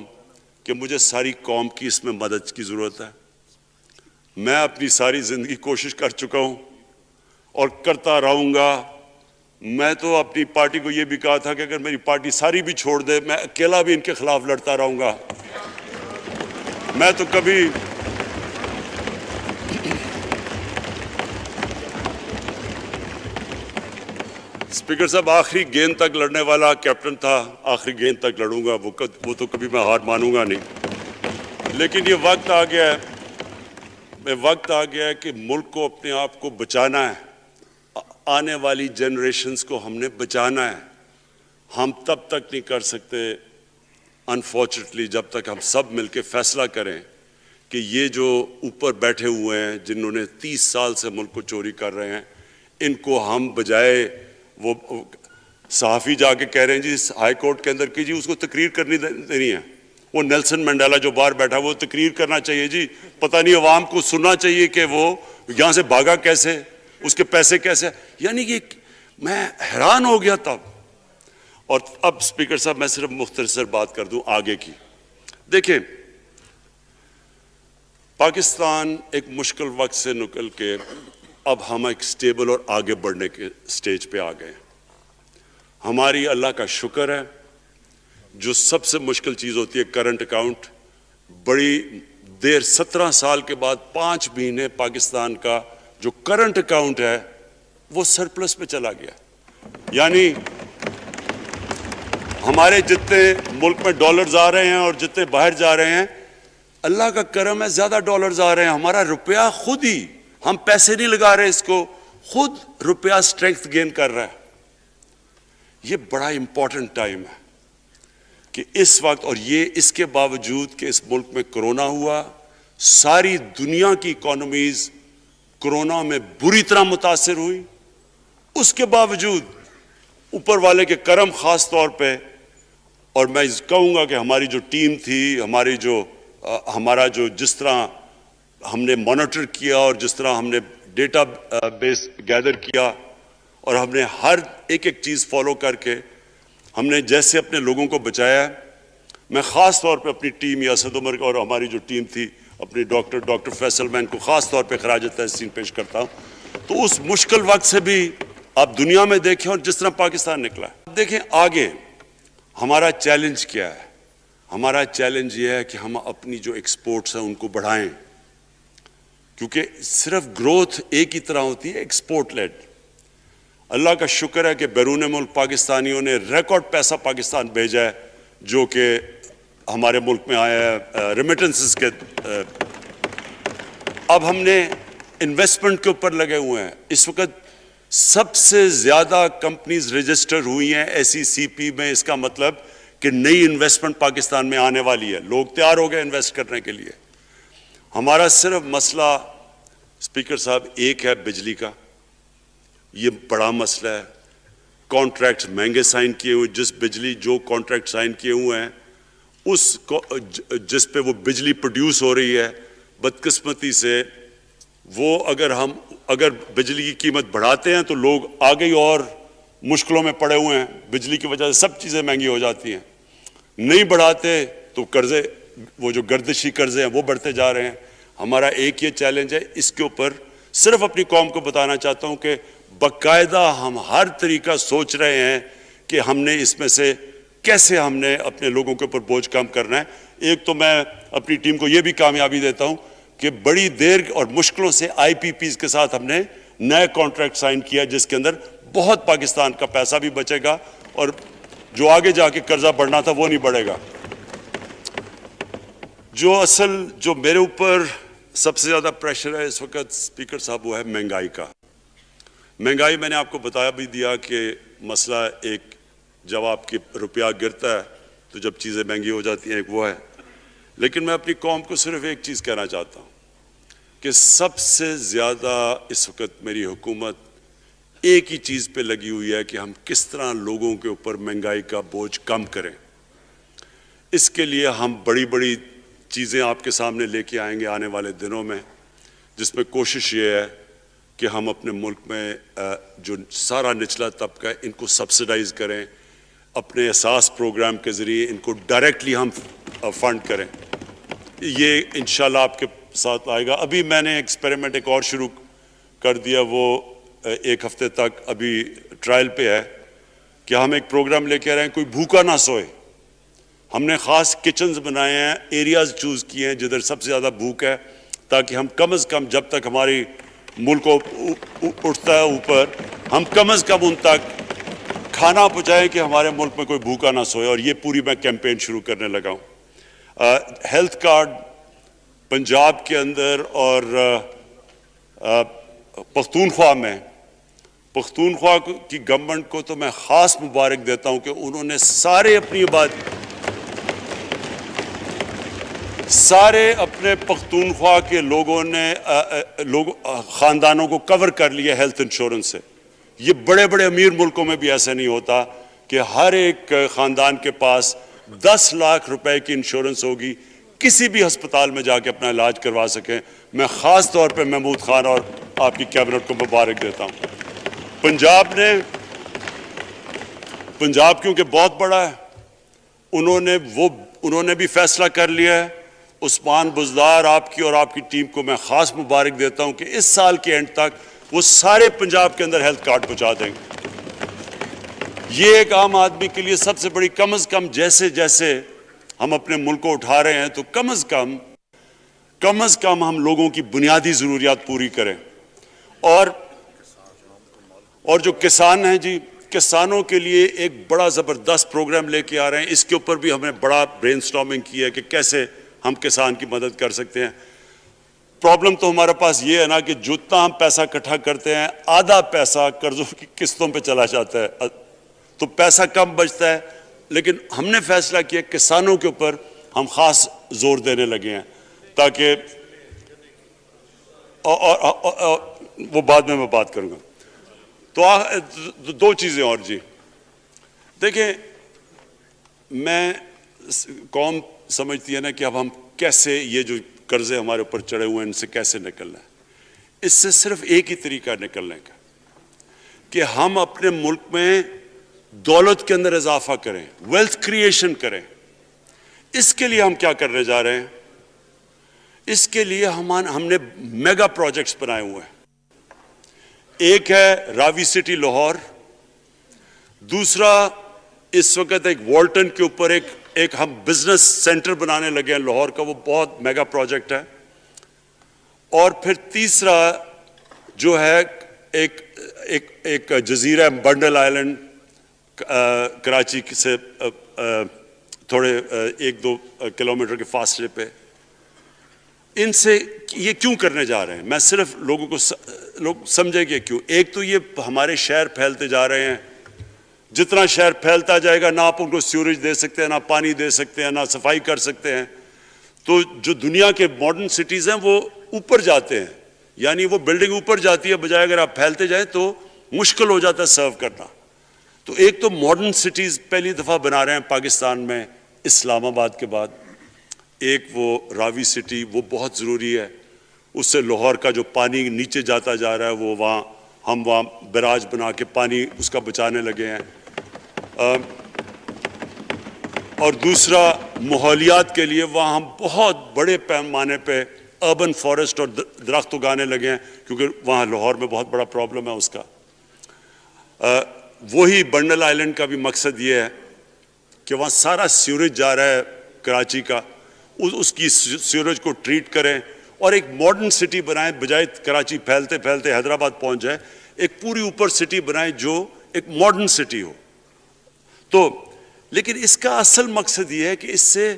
S3: کہ مجھے ساری قوم کی اس میں مدد کی ضرورت ہے. میں اپنی ساری زندگی کوشش کر چکا ہوں اور کرتا رہوں گا. میں تو اپنی پارٹی کو یہ بھی کہا تھا کہ اگر میری پارٹی ساری بھی چھوڑ دے, میں اکیلا بھی ان کے خلاف لڑتا رہوں گا. میں تو کبھی اسپیکر صاحب آخری گیند تک لڑنے والا کیپٹن تھا, آخری گیند تک لڑوں گا, وہ تو کبھی میں ہار مانوں گا نہیں. لیکن یہ وقت آ گیا ہے کہ ملک کو اپنے آپ کو بچانا ہے, آنے والی جنریشنز کو ہم نے بچانا ہے. ہم تب تک نہیں کر سکتے انفارچونیٹلی جب تک ہم سب مل کے فیصلہ کریں کہ یہ جو اوپر بیٹھے ہوئے ہیں جنہوں نے 30 سال سے ملک کو چوری کر رہے ہیں, ان کو ہم بجائے وہ صحافی جا کے کہہ رہے ہیں جی ہائی کورٹ کے اندر کی جی اس کو تقریر کرنی دینی ہے, وہ نیلسن منڈیلا جو باہر بیٹھا وہ تقریر کرنا چاہیے جی, پتہ نہیں عوام کو سننا چاہیے کہ وہ یہاں سے بھاگا کیسے, اس کے پیسے کیسے. یعنی کہ میں حیران ہو گیا تب. اور اب اسپیکر صاحب میں صرف مختصر بات کر دوں آگے کی. دیکھیں, پاکستان ایک مشکل وقت سے نکل کے اب ہم ایک سٹیبل اور آگے بڑھنے کے سٹیج پہ آ گئے. ہماری اللہ کا شکر ہے, جو سب سے مشکل چیز ہوتی ہے کرنٹ اکاؤنٹ, بڑی دیر 17 سال کے بعد 5 مہینے پاکستان کا جو کرنٹ اکاؤنٹ ہے وہ سرپلس پہ چلا گیا. یعنی ہمارے جتنے ملک میں ڈالرز آ رہے ہیں اور جتنے باہر جا رہے ہیں, اللہ کا کرم ہے زیادہ ڈالرز آ رہے ہیں. ہمارا روپیہ خود ہی, ہم پیسے نہیں لگا رہے اس کو, خود روپیہ سٹرینگتھ گین کر رہا ہے. یہ بڑا امپورٹنٹ ٹائم ہے کہ اس وقت, اور یہ اس کے باوجود کہ اس ملک میں کرونا ہوا, ساری دنیا کی اکانومیز کرونا میں بری طرح متاثر ہوئی, اس کے باوجود اوپر والے کے کرم خاص طور پہ, اور میں کہوں گا کہ ہماری جو ٹیم تھی, ہمارا جو جس طرح ہم نے مانیٹر کیا اور جس طرح ہم نے ڈیٹا بیس گیدر کیا اور ہم نے ہر ایک چیز فالو کر کے ہم نے جیسے اپنے لوگوں کو بچایا ہے. میں خاص طور پہ اپنی ٹیم یا اسد عمر اور ہماری جو ٹیم تھی اپنی ڈاکٹر فیصل میں ان کو خاص طور پہ خراج تحسین پیش کرتا ہوں. تو اس مشکل وقت سے بھی آپ دنیا میں دیکھیں اور جس طرح پاکستان نکلا ہے. دیکھیں آگے ہمارا چیلنج کیا ہے. ہمارا چیلنج یہ ہے کہ ہم اپنی جو ایکسپورٹس ہیں ان کو بڑھائیں, کیونکہ صرف گروتھ ایک ہی طرح ہوتی ہے, ایکسپورٹ لیڈ. اللہ کا شکر ہے کہ بیرون ملک پاکستانیوں نے ریکارڈ پیسہ پاکستان بھیجا ہے جو کہ ہمارے ملک میں آیا ہے ریمیٹنسز کے. اب ہم نے انویسٹمنٹ کے اوپر لگے ہوئے ہیں. اس وقت سب سے زیادہ کمپنیز رجسٹر ہوئی ہیں SECP میں. اس کا مطلب کہ نئی انویسٹمنٹ پاکستان میں آنے والی ہے. لوگ تیار ہو گئے انویسٹ کرنے کے لیے. ہمارا صرف مسئلہ اسپیکر صاحب ایک ہے بجلی کا. یہ بڑا مسئلہ ہے. کانٹریکٹس مہنگے سائن کیے ہوئے, جس بجلی جو کانٹریکٹ سائن کیے ہوئے ہیں اس جس پہ وہ بجلی پروڈیوس ہو رہی ہے, بدقسمتی سے وہ اگر بجلی کی قیمت بڑھاتے ہیں تو لوگ آگے اور مشکلوں میں پڑے ہوئے ہیں. بجلی کی وجہ سے سب چیزیں مہنگی ہو جاتی ہیں. نہیں بڑھاتے تو قرضے, وہ جو گردشی قرضے ہیں وہ بڑھتے جا رہے ہیں. ہمارا ایک یہ چیلنج ہے. اس کے اوپر صرف اپنی قوم کو بتانا چاہتا ہوں کہ باقاعدہ ہم ہر طریقہ سوچ رہے ہیں کہ ہم نے اس میں سے کیسے ہم نے اپنے لوگوں کے اوپر بوجھ کم کرنا ہے. ایک تو میں اپنی ٹیم کو یہ بھی کامیابی دیتا ہوں کہ بڑی دیر اور مشکلوں سے IPPs کے ساتھ ہم نے نئے کانٹریکٹ سائن کیا جس کے اندر بہت پاکستان کا پیسہ بھی بچے گا اور جو آگے جا کے قرضہ بڑھنا تھا وہ نہیں بڑھے گا. جو میرے اوپر سب سے زیادہ پریشر ہے اس وقت اسپیکر صاحب وہ ہے مہنگائی کا. مہنگائی میں نے آپ کو بتا بھی دیا کہ مسئلہ ایک جب آپ کی روپیہ گرتا ہے تو جب چیزیں مہنگی ہو جاتی ہیں ایک وہ ہے. لیکن میں اپنی قوم کو صرف ایک چیز کہنا چاہتا ہوں کہ سب سے زیادہ اس وقت میری حکومت ایک ہی چیز پہ لگی ہوئی ہے کہ ہم کس طرح لوگوں کے اوپر مہنگائی کا بوجھ کم کریں. اس کے لیے ہم بڑی بڑی چیزیں آپ کے سامنے لے کے آئیں گے آنے والے دنوں میں, جس میں کوشش یہ ہے کہ ہم اپنے ملک میں جو سارا نچلا طبقہ ہے ان کو سبسڈائز کریں, اپنے احساس پروگرام کے ذریعے ان کو ڈائریکٹلی ہم فنڈ کریں. یہ انشاءاللہ آپ کے ساتھ آئے گا. ابھی میں نے ایکسپیریمنٹ ایک اور شروع کر دیا, وہ ایک ہفتے تک ابھی ٹرائل پہ ہے کہ ہم ایک پروگرام لے کے آ رہے ہیں کوئی بھوکا نہ سوئے. ہم نے خاص کچنز بنائے ہیں, ایریاز چوز کیے ہیں جدھر سب سے زیادہ بھوک ہے, تاکہ ہم کم از کم جب تک ہماری ملک اٹھتا ہے اوپر ہم کم از کم ان تک کھانا پہنچائیں کہ ہمارے ملک میں کوئی بھوکا نہ سوئے. اور یہ پوری میں کیمپین شروع کرنے لگا ہوں. ہیلتھ کارڈ پنجاب کے اندر اور پختونخوا کی گورنمنٹ کو تو میں خاص مبارک دیتا ہوں کہ انہوں نے سارے اپنے پختونخوا کے لوگوں نے خاندانوں کو کور کر لیا ہیلتھ انشورنس سے. یہ بڑے بڑے امیر ملکوں میں بھی ایسا نہیں ہوتا کہ ہر ایک خاندان کے پاس 10 لاکھ روپے کی انشورنس ہوگی, کسی بھی ہسپتال میں جا کے اپنا علاج کروا سکیں. میں خاص طور پہ محمود خان اور آپ کی کیبنٹ کو مبارک دیتا ہوں. پنجاب کیونکہ بہت بڑا ہے, انہوں نے بھی فیصلہ کر لیا ہے. عثمان بزدار آپ کی اور آپ کی ٹیم کو میں خاص مبارک دیتا ہوں کہ اس سال کے اینڈ تک وہ سارے پنجاب کے اندر ہیلتھ کارڈ پہنچا دیں گے. یہ ایک عام آدمی کے لیے سب سے بڑی, کم از کم جیسے جیسے ہم اپنے ملک کو اٹھا رہے ہیں تو کم از کم ہم لوگوں کی بنیادی ضروریات پوری کریں. اور جو کسان ہیں جی, کسانوں کے لیے ایک بڑا زبردست پروگرام لے کے آ رہے ہیں. اس کے اوپر بھی ہم نے بڑا برین سٹارمنگ کی ہے کہ کیسے ہم کسان کی مدد کر سکتے ہیں. پرابلم تو ہمارے پاس یہ ہے نا کہ جتنا ہم پیسہ اکٹھا کرتے ہیں آدھا پیسہ قرضوں کی قسطوں پہ چلا جاتا ہے, تو پیسہ کم بچتا ہے. لیکن ہم نے فیصلہ کیا کسانوں کے اوپر ہم خاص زور دینے لگے ہیں تاکہ وہ بعد میں بات کروں گا. تو 2 چیزیں اور جی. دیکھیں, میں قوم سمجھتی ہے نا کہ اب ہم کیسے یہ جو قرضے ہمارے اوپر چڑھے ہوئے ہیں ان سے کیسے نکلنا ہے. اس سے صرف ایک ہی طریقہ نکلنے کا کہ ہم اپنے ملک میں دولت کے اندر اضافہ کریں, ویلتھ کریشن کریں. اس کے لیے ہم کیا کرنے جا رہے ہیں؟ اس کے لیے ہم نے میگا پروجیکٹس بنائے ہوئے ہیں. ایک ہے راوی سٹی لاہور, دوسرا اس وقت ایک والٹن کے اوپر ایک ہم بزنس سینٹر بنانے لگے ہیں لاہور کا, وہ بہت میگا پروجیکٹ ہے. اور پھر تیسرا جو ہے ایک جزیرہ ہے بنڈل آئلینڈ کراچی سے تھوڑے 1-2 کلومیٹر کے فاصلے پہ. ان سے یہ کیوں کرنے جا رہے ہیں؟ میں صرف لوگ سمجھیں کہ کیوں. ایک تو یہ ہمارے شہر پھیلتے جا رہے ہیں، جتنا شہر پھیلتا جائے گا نہ آپ ان کو سیوریج دے سکتے ہیں، نہ پانی دے سکتے ہیں، نہ صفائی کر سکتے ہیں. تو جو دنیا کے ماڈرن سٹیز ہیں وہ اوپر جاتے ہیں، یعنی وہ بلڈنگ اوپر جاتی ہے، بجائے اگر آپ پھیلتے جائیں تو مشکل ہو جاتا ہے سرو کرنا. تو ایک تو ماڈرن سٹیز پہلی دفعہ بنا رہے ہیں پاکستان میں اسلام آباد کے بعد. ایک وہ راوی سٹی، وہ بہت ضروری ہے. اس سے لاہور کا جو پانی نیچے جاتا جا رہا ہے وہ ہم وہاں بیراج بنا کے پانی اس کا بچانے لگے ہیں. اور دوسرا ماحولیات کے لیے وہاں ہم بہت بڑے پیمانے پہ اربن فارسٹ اور درخت اگانے لگے ہیں، کیونکہ وہاں لاہور میں بہت بڑا پرابلم ہے اس کا. وہی بنڈل آئلینڈ کا بھی مقصد یہ ہے کہ وہاں سارا سیوریج جا رہا ہے کراچی کا، اس کی سیوریج کو ٹریٹ کریں اور ایک ماڈرن سٹی بنائیں، بجائے کراچی پھیلتے پھیلتے حیدرآباد پہنچ جائے. ایک پوری اوپر سٹی بنائیں جو ایک ماڈرن سٹی ہو. تو لیکن اس کا اصل مقصد یہ ہے کہ اس سے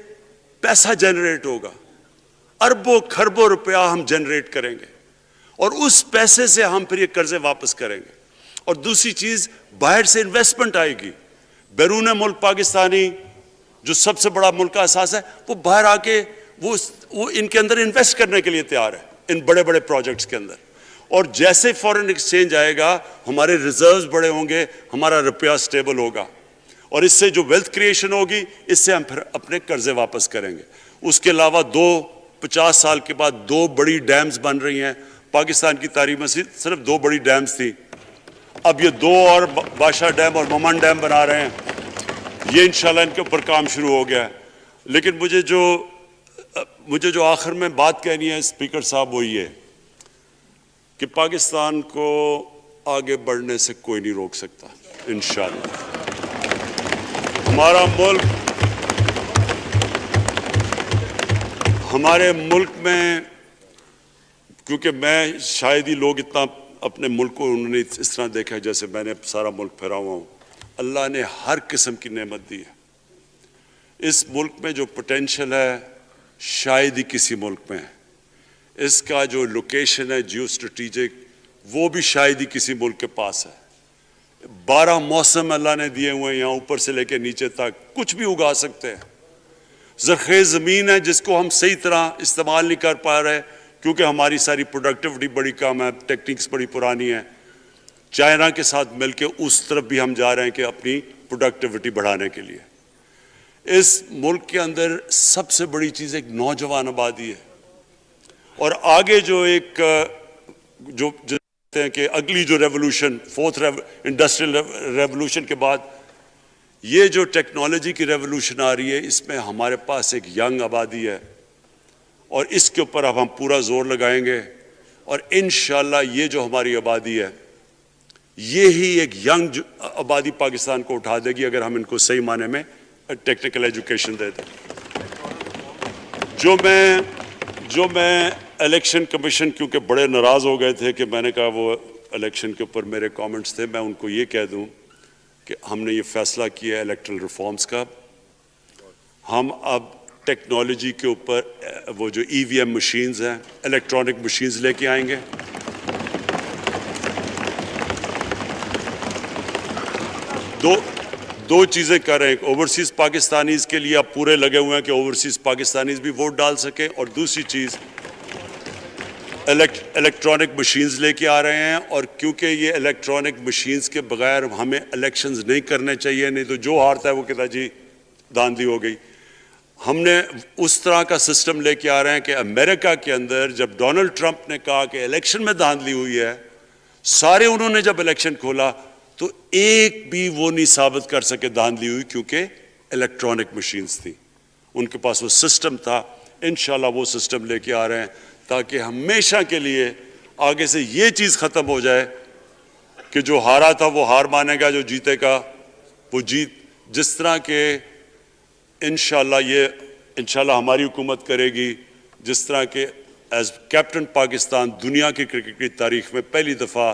S3: پیسہ جنریٹ ہوگا، اربوں خربوں روپیہ ہم جنریٹ کریں گے اور اس پیسے سے ہم پھر یہ قرضے واپس کریں گے. اور دوسری چیز، باہر سے انویسٹمنٹ آئے گی. بیرون ملک پاکستانی جو سب سے بڑا ملک کا احساس ہے، وہ باہر آ کے وہ ان کے اندر انویسٹ کرنے کے لیے تیار ہے، ان بڑے بڑے پروجیکٹس کے اندر. اور جیسے فارن ایکسچینج آئے گا ہمارے ریزروز بڑے ہوں گے، ہمارا روپیہ سٹیبل ہوگا اور اس سے جو ویلتھ کریشن ہوگی اس سے ہم پھر اپنے قرضے واپس کریں گے. اس کے علاوہ 50 سال کے بعد 2 بڑی ڈیمز بن رہی ہیں پاکستان کی تاریخ میں. صرف 2 بڑی ڈیمز تھی، اب یہ 2 اور بادشاہ ڈیم اور ممن ڈیم بنا رہے ہیں. یہ انشاءاللہ ان کے اوپر کام شروع ہو گیا ہے. لیکن مجھے جو آخر میں بات کہنی ہے اسپیکر صاحب وہ یہ کہ پاکستان کو آگے بڑھنے سے کوئی نہیں روک سکتا انشاءاللہ. ہمارے ملک میں، کیونکہ میں شاید ہی لوگ اتنا اپنے ملک کو انہوں نے اس طرح دیکھا ہے جیسے میں نے سارا ملک پھیرا ہوا ہوں. اللہ نے ہر قسم کی نعمت دی ہے. اس ملک میں جو پوٹینشل ہے شاید ہی کسی ملک میں ہے. اس کا جو لوکیشن ہے جیو اسٹریٹجک، وہ بھی شاید ہی کسی ملک کے پاس ہے. 12 موسم اللہ نے دیے ہوئے ہیں، یہاں اوپر سے لے کے نیچے تک کچھ بھی اگا سکتے ہیں. زرخیز زمین ہے جس کو ہم صحیح طرح استعمال نہیں کر پا رہے کیونکہ ہماری ساری پروڈکٹیوٹی بڑی کم ہے، ٹیکنیکس بڑی پرانی ہیں. چائنا کے ساتھ مل کے اس طرف بھی ہم جا رہے ہیں کہ اپنی پروڈکٹیوٹی بڑھانے کے لیے. اس ملک کے اندر سب سے بڑی چیز ایک نوجوان آبادی ہے. اور آگے جو کہتے ہیں کہ اگلی جو ریولوشن، 4th انڈسٹریل ریولوشن کے بعد یہ جو ٹیکنالوجی کی ریولوشن آ رہی ہے، اس میں ہمارے پاس ایک ینگ آبادی ہے اور اس کے اوپر اب ہم پورا زور لگائیں گے. اور انشاءاللہ یہ جو ہماری آبادی ہے یہی ایک ینگ آبادی پاکستان کو اٹھا دے گی اگر ہم ان کو صحیح معنی میں ٹیکنیکل ایجوکیشن دے دیں. جو میں الیکشن کمیشن، کیونکہ بڑے ناراض ہو گئے تھے کہ میں نے کہا وہ الیکشن کے اوپر میرے کامنٹس تھے، میں ان کو یہ کہہ دوں کہ ہم نے یہ فیصلہ کیا ہے الیکٹرل ریفارمز کا. ہم اب ٹیکنالوجی کے اوپر وہ جو EVM مشینز ہیں، الیکٹرانک مشینز لے کے آئیں گے. دو چیزیں کر رہے ہیں. اوورسیز پاکستانیز کے لیے اب پورے لگے ہوئے ہیں کہ اوورسیز پاکستانیز بھی ووٹ ڈال سکیں. اور دوسری چیز الیکٹرانک مشینز لے کے آ رہے ہیں. اور کیونکہ یہ الیکٹرانک مشینز کے بغیر ہمیں الیکشنز نہیں کرنے چاہیے، نہیں تو جو ہارتا ہے وہ کہتا جی دھاندلی ہو گئی. ہم نے اس طرح کا سسٹم لے کے آ رہے ہیں کہ امریکہ کے اندر جب ڈونلڈ ٹرمپ نے کہا کہ الیکشن میں دھاندلی ہوئی ہے، سارے انہوں نے جب الیکشن کھولا تو ایک بھی وہ نہیں ثابت کر سکے دھاندلی ہوئی، کیونکہ الیکٹرانک مشینز تھی، ان کے پاس وہ سسٹم تھا. انشاءاللہ وہ سسٹم لے کے آ رہے ہیں تاکہ ہمیشہ کے لیے آگے سے یہ چیز ختم ہو جائے کہ جو ہارا تھا وہ ہار مانے گا، جو جیتے گا وہ جیت. جس طرح کہ انشاءاللہ ہماری حکومت کرے گی، جس طرح کہ ایز کیپٹن پاکستان دنیا کی کرکٹ کی تاریخ میں پہلی دفعہ